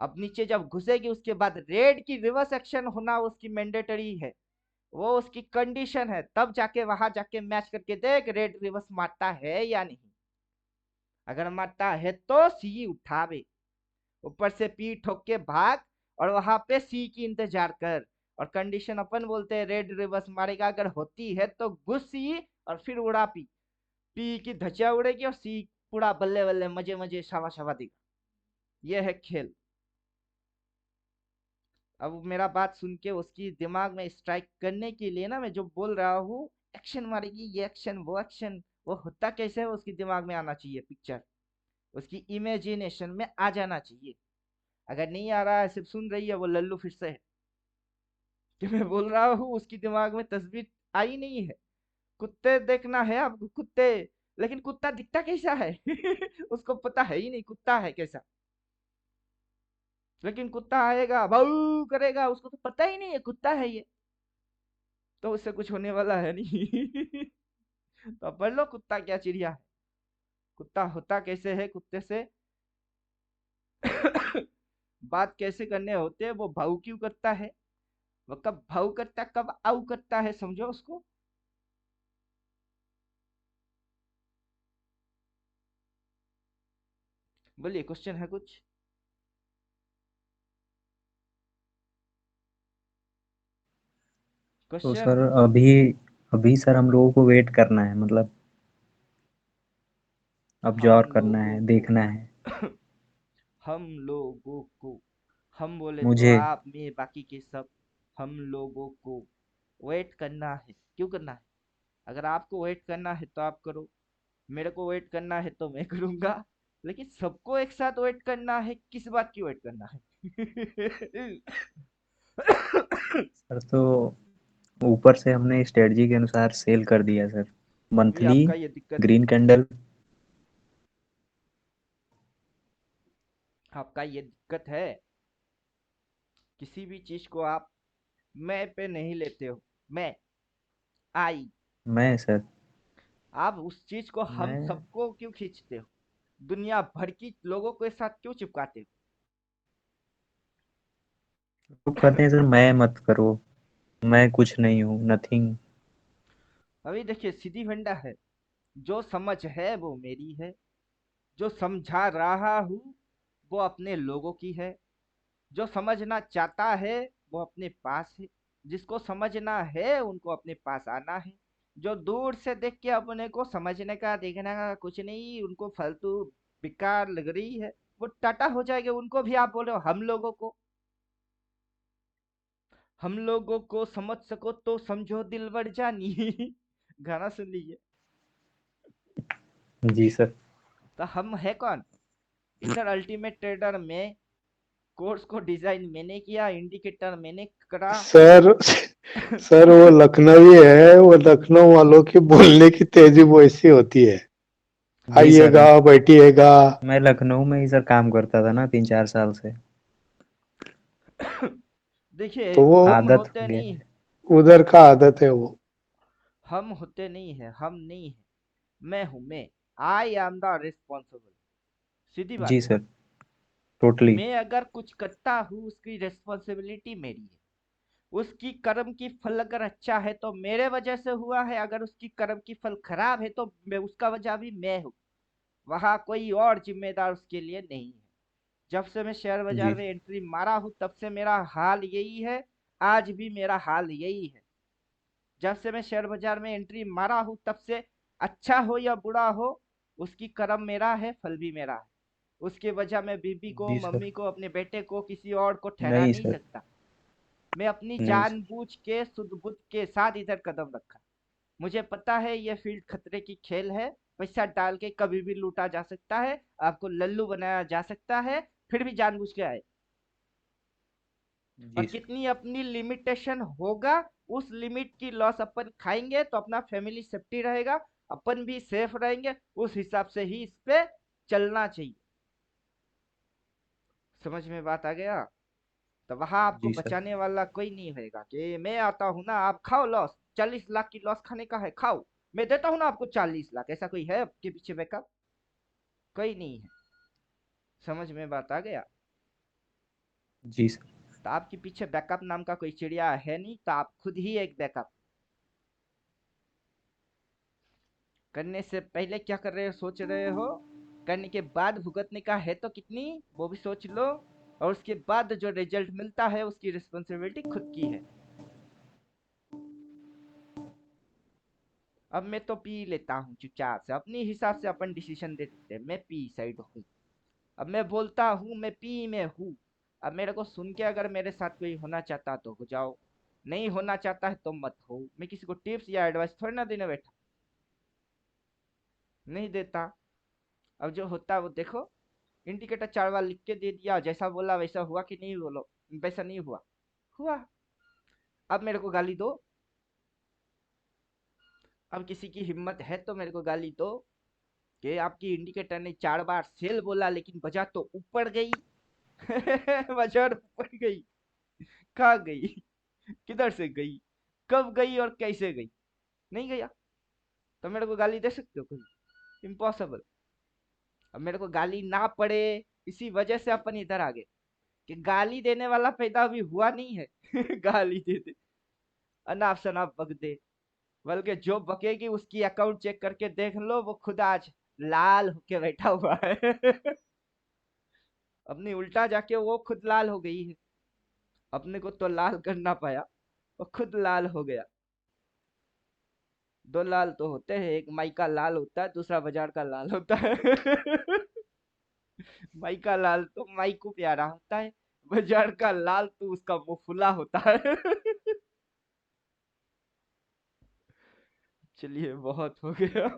अब नीचे जब घुसेगी, उसके बाद रेड की रिवर्स एक्शन होना उसकी मैंडेटरी है, वो उसकी कंडीशन है। तब जाके वहां जाके मैच करके देख रेड रिवर्स मारता है या नहीं। अगर मारता है तो सी उठावे, ऊपर से पी ठोक के भाग, और वहां पे सी की इंतजार कर। और कंडीशन अपन बोलते हैं रेड रिवर्स मारेगा, अगर होती है तो घुस सी, और फिर उड़ा पी। पी की धज्जियां उड़ेगी और सी पूरा बल्ले बल्ले मजे मजे शावा शावा देगा। ये है खेल। अब मेरा बात सुन के उसकी दिमाग में स्ट्राइक करने के लिए ना, मैं जो बोल रहा हूँ, एक्शन मारेगी, ये एक्शन वो एक्शन, वो होता कैसे है उसकी दिमाग में आना चाहिए, पिक्चर उसकी इमेजिनेशन में आ जाना चाहिए। अगर नहीं आ रहा है, सिर्फ सुन रही है, वो लल्लू फिर से है। कि मैं बोल रहा हूँ उसकी दिमाग में तस्वीर आई नहीं है। कुत्ते देखना है आपको, कुत्ते, लेकिन कुत्ता दिखता कैसा है उसको पता है ही नहीं कुत्ता है कैसा। लेकिन कुत्ता आएगा, भाऊ करेगा, उसको तो पता ही नहीं है कुत्ता है ये, तो उससे कुछ होने वाला है नहीं तो अब पढ़ लो कुत्ता क्या चिड़िया है, कुत्ता होता कैसे है, कुत्ते से बात कैसे करने होते हैं, वो भाऊ क्यों करता है, वो कब भाऊ करता है, कब आऊ करता है, समझो उसको। बोलिए, क्वेश्चन है कुछ? तो क्वेश्चन। सर अभी अभी सर हम लोगों को वेट करना है, मतलब हम ऑब्जर्व करना लोगों है, को देखना है। हम लोगों को, हम बोले तो मुझे आप, मैं, बाकी के सब, हम लोगों को वेट करना है। क्यों करना है? अगर आपको वेट करना है तो आप करो, मेरे को वेट करना है तो मैं करूंगा, लेकिन सबको एक साथ वेट करना है, किस बात की वेट करना है? सर तो ऊपर से हमने स्ट्रेटजी के अनुसार सेल कर दिया सर, अभी मंथली आपका ये दिक्कत है, ग्रीन कैंडल। आपका ये दिक्कत है, किसी भी चीज को आप मैं पे नहीं लेते हो। मैं, आई, मैं सर आप उस चीज को हम मैं सबको क्यों खींचते हो, दुनिया भर की लोगों के साथ क्यों चिपकाते तो कहते हैं सर मैं मत करो, मैं कुछ नहीं हूँ, नथिंग। हो? अभी देखिए, सीधी फंडा है, जो समझ है वो मेरी है, जो समझा रहा हूँ वो अपने लोगों की है, जो समझना चाहता है वो अपने पास है, जिसको समझना है उनको अपने पास आना है। जो दूर से देख के अपने को समझने का देखने का कुछ नहीं, उनको फालतू बेकार लग रही है, वो टाटा हो जाएंगे। उनको भी आप बोल रहे हो हम लोगों को, हम लोगों को समझ सको तो समझो दिलबर जानी गाना सुन लीजिए। जी सर। तो हम है कौन? इधर अल्टीमेट ट्रेडर में कोर्स को डिजाइन मैंने किया, इंडिकेटर मैंने करा। सर सर वो लखनवी है, वो लखनऊ वालों की बोलने की तेजी वो ऐसी होती है। जी सर, आइएगा बैठिएगा। मैं लखनऊ में ही सर काम करता था ना 3-4 साल से, देखिए, तो वो हम आदत हो होते गया नहीं है। है, उधर का आदत है वो। हम होते नहीं है, हम नहीं है, मैं हूं, मैं, आई एम द रिस्पॉन्सिबल। सीधी जी बात है। Sir, totally. मैं अगर कुछ करता हूँ, उसकी रिस्पॉन्सिबिलिटी मेरी है। उसकी कर्म की फल अगर अच्छा है तो मेरे वजह से हुआ है, अगर उसकी कर्म की फल खराब है तो मैं उसका वजह भी मैं हूँ। वहां कोई और जिम्मेदार उसके लिए नहीं है। जब से मैं शेयर बाजार जी में एंट्री मारा हूं, तब से मेरा हाल यही है, आज भी मेरा हाल यही है। जब से मैं शेयर बाजार में एंट्री मारा हूं, तब से, अच्छा हो या बुरा हो, उसकी कर्म मेरा है, फल भी मेरा है। उसकी वजह मैं बीबी को, जी सर। मम्मी को, अपने बेटे को, किसी और को ठहरा नहीं नहीं सर। सकता। मैं अपनी नहीं सर। जानबूझ के सुध बुद्ध के साथ इधर कदम रखा। मुझे पता है ये फील्ड खतरे की खेल है, पैसा डाल के कभी भी लूटा जा सकता है, आपको लल्लू बनाया जा सकता है, फिर भी जानबूझ के आए। और जी सर। कितनी अपनी लिमिटेशन होगा, उस लिमिट की लॉस अपन खाएंगे तो अपना फैमिली सेफ्टी रहेगा, अपन भी सेफ रहेंगे। उस हिसाब से ही इस पे चलना चाहिए। समझ में बात आ गया? तो वहां आपको जी सर। बचाने वाला कोई नहीं होगा कि मैं आता हूं ना, आप खाओ लॉस, 40 लाख की लॉस खाने का है खाओ, मैं देता हूं ना आपको 40 लाख। ऐसा कोई है आपके पीछे बैकअप? कोई नहीं है। समझ में बात आ गया? जी सर। तो आपके पीछे बैकअप नाम का कोई चिड़िया है नहीं, तो आप खुद ही एक बैकअप। करने से पहले क्या कर रहे हो, सोच रहे हो, करने के बाद भुगतने का है तो कितनी, वो भी सोच लो। और उसके बाद जो रिजल्ट मिलता है उसकी रिस्पॉन्सिबिलिटी खुद की है। अब मैं तो पी लेता हूँ चुपचाप से, अपने हिसाब से अपन डिसीजन दे देते हैं, मैं पी साइड हूँ। अब मैं बोलता हूँ मैं पी में हूँ। अब मेरे को सुन के अगर मेरे साथ कोई होना चाहता तो हो जाओ, नहीं होना चाहता है तो मत हो। मैं किसी को टिप्स या एडवाइस थोड़ी ना देने बैठा, नहीं देता। अब जो होता है वो देखो, इंडिकेटर 4 बार लिख के दे दिया, जैसा बोला वैसा हुआ कि नहीं, बोलो वैसा नहीं हुआ, हुआ। अब मेरे को गाली दो, अब किसी की हिम्मत है तो मेरे को गाली दो कि आपकी इंडिकेटर ने 4 बार सेल बोला लेकिन बजा तो ऊपर गई। बजा तो ऊपर गई, कहाँ गई, किधर से गई, कब गई और कैसे गई? नहीं गया। तो मेरे को गाली दे सकते हो कोई? इम्पॉसिबल। अब मेरे को गाली ना पड़े, इसी वजह से अपन इधर आ गए कि गाली देने वाला पैदा अभी हुआ नहीं है। गाली दे दे, अनाप शनाप बक दे, बल्कि जो बकेगी उसकी अकाउंट चेक करके देख लो, वो खुद आज लाल होके बैठा हुआ है। अपनी उल्टा जाके वो खुद लाल हो गई है। अपने को तो लाल कर ना पाया, वो खुद लाल हो गया। दो लाल तो होते हैं, एक माई का लाल होता है, दूसरा बाजार का लाल होता है। माई का लाल तो माई को प्यारा होता है, बाजार का लाल तो उसका मुंह फुला होता है। चलिए बहुत हो गया।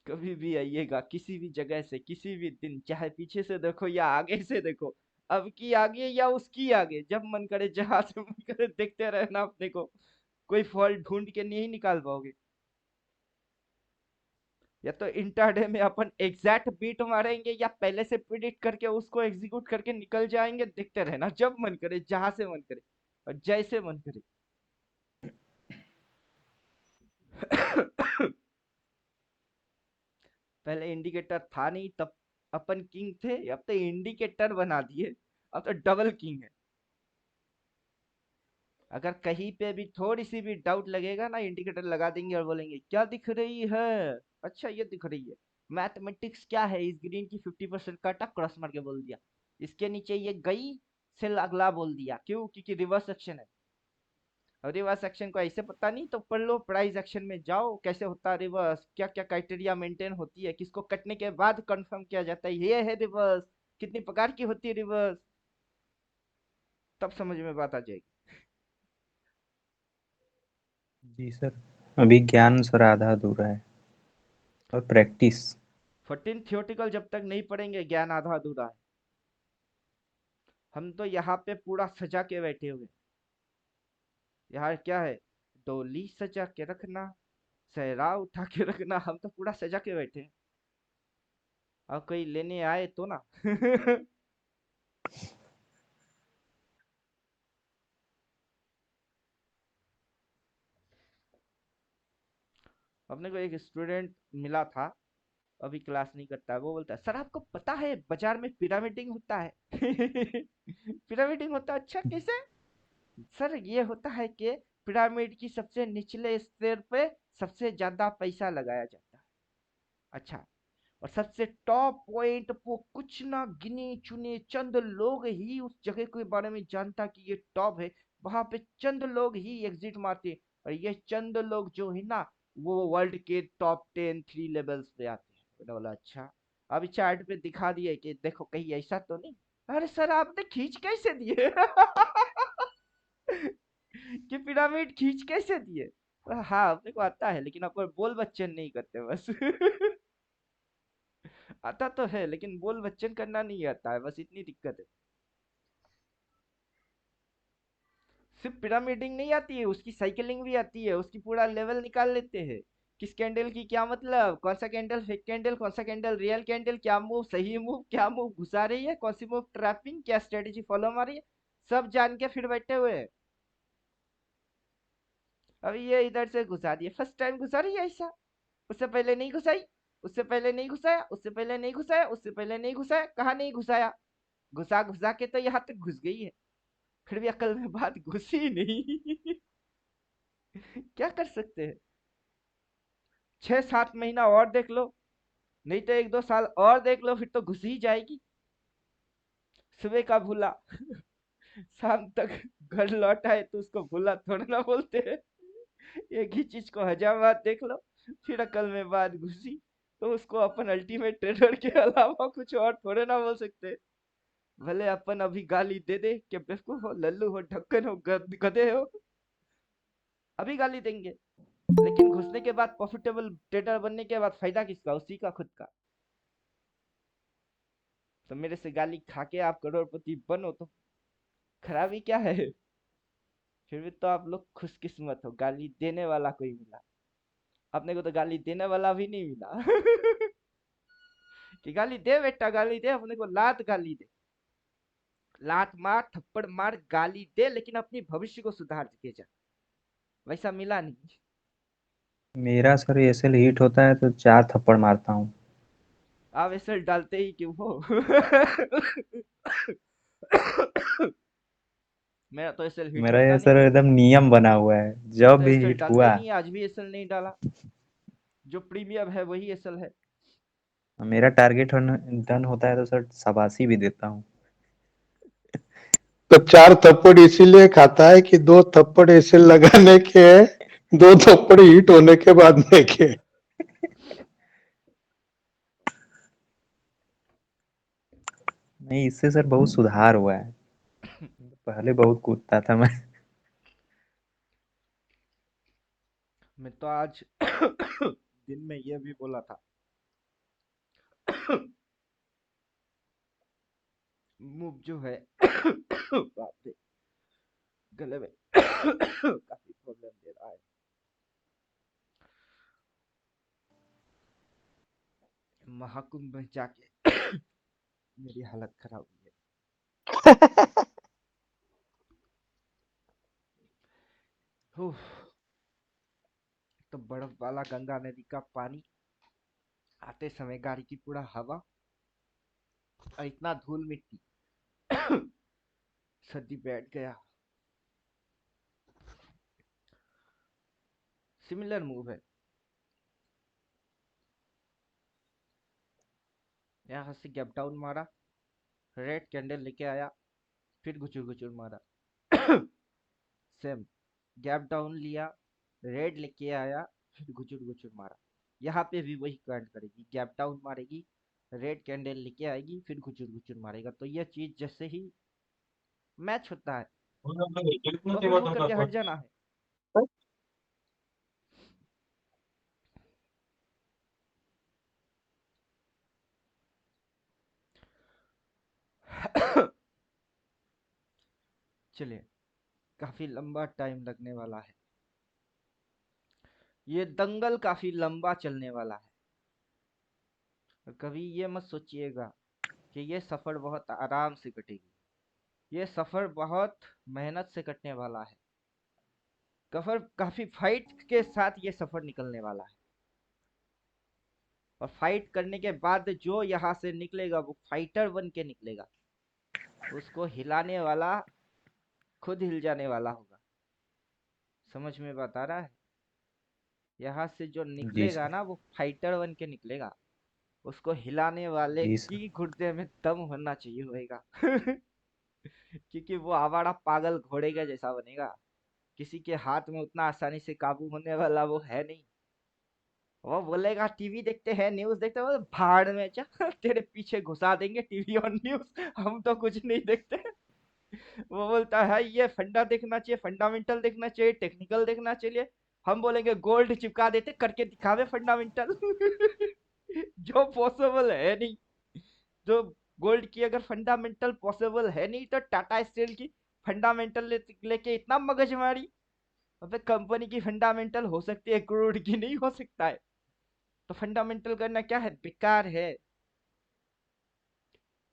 कभी भी आइएगा किसी भी जगह से किसी भी दिन, चाहे पीछे से देखो या आगे से देखो, अब की आगे या उसकी आगे, जब मन करे जहां से मन करे देखते रहना अपने को, कोई फॉल्ट ढूंढ के नहीं निकाल पाओगे। या तो इंटरडे में अपन एग्जैक्ट बीट मारेंगे या पहले से प्रिडिक्ट करके उसको एग्जीक्यूट करके निकल जाएंगे, देखते रहना जब मन करे जहां से मन करे और जैसे मन करे। पहले इंडिकेटर था नहीं तब अपन किंग थे, अब तो इंडिकेटर बना दिए, अब तो डबल किंग है। अगर कहीं पे भी थोड़ी सी भी डाउट लगेगा ना, इंडिकेटर लगा देंगे और बोलेंगे क्या दिख रही है, अच्छा ये दिख रही है। मैथमेटिक्स क्या है, इस ग्रीन की 50% काटा, क्रॉस मार के बोल दिया, इसके नीचे ये गई, से अगला बोल दिया, क्यों? क्योंकि रिवर्स एक्शन है। और रिवर्स एक्शन को ऐसे पता नहीं तो पढ़ लो, प्राइस एक्शन में जाओ, कैसे होता है रिवर्स, क्या क्या क्राइटेरिया मेंटेन होती है, किसको कटने के बाद कंफर्म किया जाता है ये है रिवर्स, कितनी प्रकार की होती है रिवर्स, तब समझ में बात आ जाएगी। जी सर। अभी ज्ञान सर आधा अधूरा है और प्रैक्टिस। 14 थियोटिकल जब तक नहीं पढ़ेंगे ज्ञान आधा अधूरा है। हम तो यहाँ पे पूरा सजा के बैठे हुए, यहाँ क्या है, डोली सजा के रखना, सहरा उठा के रखना, हम तो पूरा सजा के बैठे हैं। अब कोई लेने आए तो ना। अपने को एक स्टूडेंट मिला था, अभी क्लास नहीं करता है, वो बोलता है सर आपको पता है बाजार में पिरामिडिंग होता है। पिरामिडिंग होता है, अच्छा कैसे? सर ये होता है कि पिरामिड की सबसे निचले स्तर पे सबसे ज्यादा पैसा लगाया जाता है। अच्छा, और सबसे टॉप पॉइंट वो कुछ ना गिने चुने चंद लोग ही उस जगह के बारे में जानता कि ये टॉप है, वहां पे चंद लोग ही एग्जिट मारते हैं, और ये चंद लोग जो है ना, वो वर्ल्ड के टॉप 10 3 लेवल्स पे आते हैं। मैंने बोला अच्छा, अभी चार्ट पे दिखा दिए कि देखो कहीं ऐसा तो नहीं। अरे सर आपने खींच कैसे दिए? कि पिरामिड खींच कैसे दिए? हाँ अपने को आता है लेकिन अपन बोल बच्चन नहीं करते बस। आता तो है लेकिन बोल बच्चन करना नहीं आता है, बस इतनी दिक्कत है। सिर्फ पिरामिडिंग नहीं आती है, उसकी साइकिलिंग भी आती है, उसकी पूरा लेवल निकाल लेते हैं। किस कैंडल की क्या मतलब, कौन सा कैंडल फेक कैंडल, कौन सा कैंडल रियल कैंडल, क्या मूव सही मूव, क्या मूव घुसा रही है, कौन सी मूव ट्रैपिंग, क्या स्ट्रेटेजी फॉलो मार रही है, सब जान के फिर बैठे हुए हैं। अभी ये इधर से घुसा दिए, फर्स्ट टाइम घुसा रही है ऐसा, उससे पहले नहीं घुसाई, उससे पहले नहीं घुसाया, उससे पहले नहीं घुसाया, उससे पहले नहीं घुसाया, कहाँ नहीं घुसाया, घुसा घुसा के तो यहाँ तक घुस गई है, फिर भी अकल में बात घुसी नहीं। क्या कर सकते हैं। 6-7 महीना और देख लो, नहीं तो 1-2 साल और देख लो, फिर तो घुस ही जाएगी। सुबह का भूला, शाम तक घर लौट आए तो उसको भूला थोड़ा ना बोलते हैं। एक ही चीज को 1000 बार देख लो, फिर अकल में बात घुसी, तो उसको अपन अल्टीमेट ट्रेडर के अलावा कुछ और थोड़े ना बोल सकते। भले अपन अभी गाली दे दे कि बेवकूफ हो, लल्लू हो, ढक्कन हो, गधे हो, अभी गाली देंगे, लेकिन घुसने के बाद, प्रॉफिटेबल ट्रेडर बनने के बाद फायदा किसका, उसी का खुद का। तो मेरे से गाली खा के आप करोड़पति बनो तो खराबी क्या है। फिर भी तो आप लोग खुशकिस्मत हो, गाली देने वाला कोई मिला। अपने को तो गाली देने वाला भी नहीं मिला। कि गाली दे बेटा, गाली दे, अपने को लात गाली दे, लात मार, थप्पड़ मार, गाली दे, लेकिन अपनी भविष्य को सुधार के जा, वैसा मिला नहीं। मेरा सर एसएल हीट होता है तो 4 थप्पड़ मारता हूँ। आप ऐसे डालते ही क्यों हो। मेरा तो एसएल हिट मेरा होता ये नहीं सर है। एकदम नियम बना हुआ है, मैं जब तो भी एसएल हिट डालता ही हुआ। नहीं, आज भी एसएल नहीं डाला। जो प्रीमियम है वही एसएल है। मेरा टारगेट डन होता है तो सर शाबाशी भी देता हूँ। तो 4 थप्पड़ इसीलिए खाता है कि 2 थप्पड़ ऐसे लगाने के हैं, 2 थप्पड़ हिट होने के बाद देखे। नहीं, इससे सर बहुत सुधार हुआ है। पहले बहुत कूदता था मैं। मैं तो आज दिन में ये भी बोला था। मूव जो है, बाप रे, गले में काफी प्रॉब्लम दे रहा है। महाकुंभ में जाके मेरी हालत खराब हुई है। उफ, तो बर्फ वाला गंगा नदी का पानी, आते समय गाड़ी की पूरा हवा, और इतना धूल मिट्टी, सर्दी बैठ गया। सिमिलर मूव है, यहाँ से गैप डाउन मारा, रेड कैंडल लेके आया, फिर गुचुर गुचुर मारा। सेम, गैप डाउन लिया, रेड लेके आया, फिर गुचुर गुचुर मारा। यहाँ पे भी वही कांड करेगी, गैप डाउन मारेगी, रेड कैंडल लेके आएगी, फिर गुचुर गुचुर मारेगा। तो यह चीज जैसे ही मैच होता है, तो फिर मुंह करके हट जाना है। चलिए, काफी लंबा टाइम लगने वाला है, ये दंगल काफी लंबा चलने वाला है। और कभी ये मत सोचिएगा कि ये सफर बहुत आराम से कटेगी, ये सफर बहुत मेहनत से कटने वाला है। सफर काफी फाइट के साथ ये सफर निकलने वाला है, और फाइट करने के बाद जो यहाँ से निकलेगा वो फाइटर बन के निकलेगा, उसको हिलाने वाला खुद हिल जाने वाला होगा। समझ में बात आ रहा है। यहाँ से जो जी निकलेगा सर। ना वो फाइटर बन के निकलेगा, उसको हिलाने वाले जी सर। की गुर्दे में दम होना चाहिए होएगा। क्योंकि वो आवारा पागल घोड़े का जैसा बनेगा, किसी के हाथ में उतना आसानी से काबू होने वाला वो है नहीं। वो बोलेगा टीवी देखते हैं, न्यूज देखते हैं, भाड़ में जा। तेरे पीछे घुसा देंगे टीवी और न्यूज, हम तो कुछ नहीं देखते। वो बोलता है ये फंडा देखना चाहिए, फंडामेंटल देखना चाहिए, टेक्निकल देखना चाहिए। हम बोलेंगे गोल्ड चिपका देते, करके दिखावे फंडामेंटल। जो पॉसिबल है नहीं। जो गोल्ड की अगर फंडामेंटल पॉसिबल है नहीं, तो टाटा स्टील की फंडामेंटल लेके इतना मगजमारी। अबे कंपनी की फंडामेंटल हो सकती है, करोड़ की नहीं हो सकता है। तो फंडामेंटल करना क्या है, बेकार है।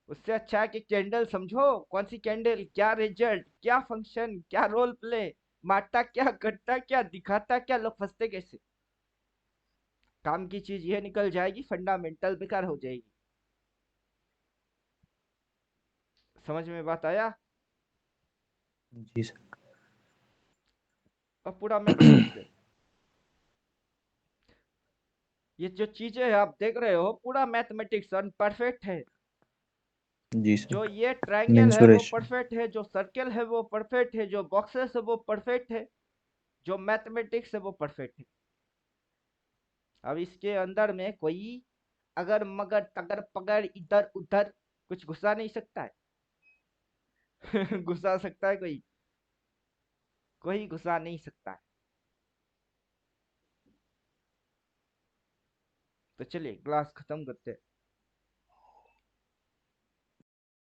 उससे अच्छा है कि कैंडल समझो, कौन सी कैंडल, क्या रिजल्ट, क्या फंक्शन, क्या रोल प्ले, मारता क्या, करता क्या, दिखाता क्या, लोग फंसते कैसे। काम की चीज ये निकल जाएगी, फंडामेंटल बेकार हो जाएगी। समझ में बात आया। जी सर। अब पूरा मैथमेटिक्स है। ये जो चीजें आप देख रहे हो पूरा मैथमेटिक्स परफेक्ट है। जी जो सर। ये ट्रायंगल है वो मेंसुरेशन। परफेक्ट है, जो सर्कल है वो परफेक्ट है, जो बॉक्सेस है वो परफेक्ट है, जो मैथमेटिक्स है वो परफेक्ट है। अब इसके अंदर में कोई अगर मगर तगर पगर इधर उधर कुछ घुसा नहीं सकता है। घुसा सकता है कोई? कोई घुसा नहीं सकता है। तो चलिए क्लास खत्म करते हैं।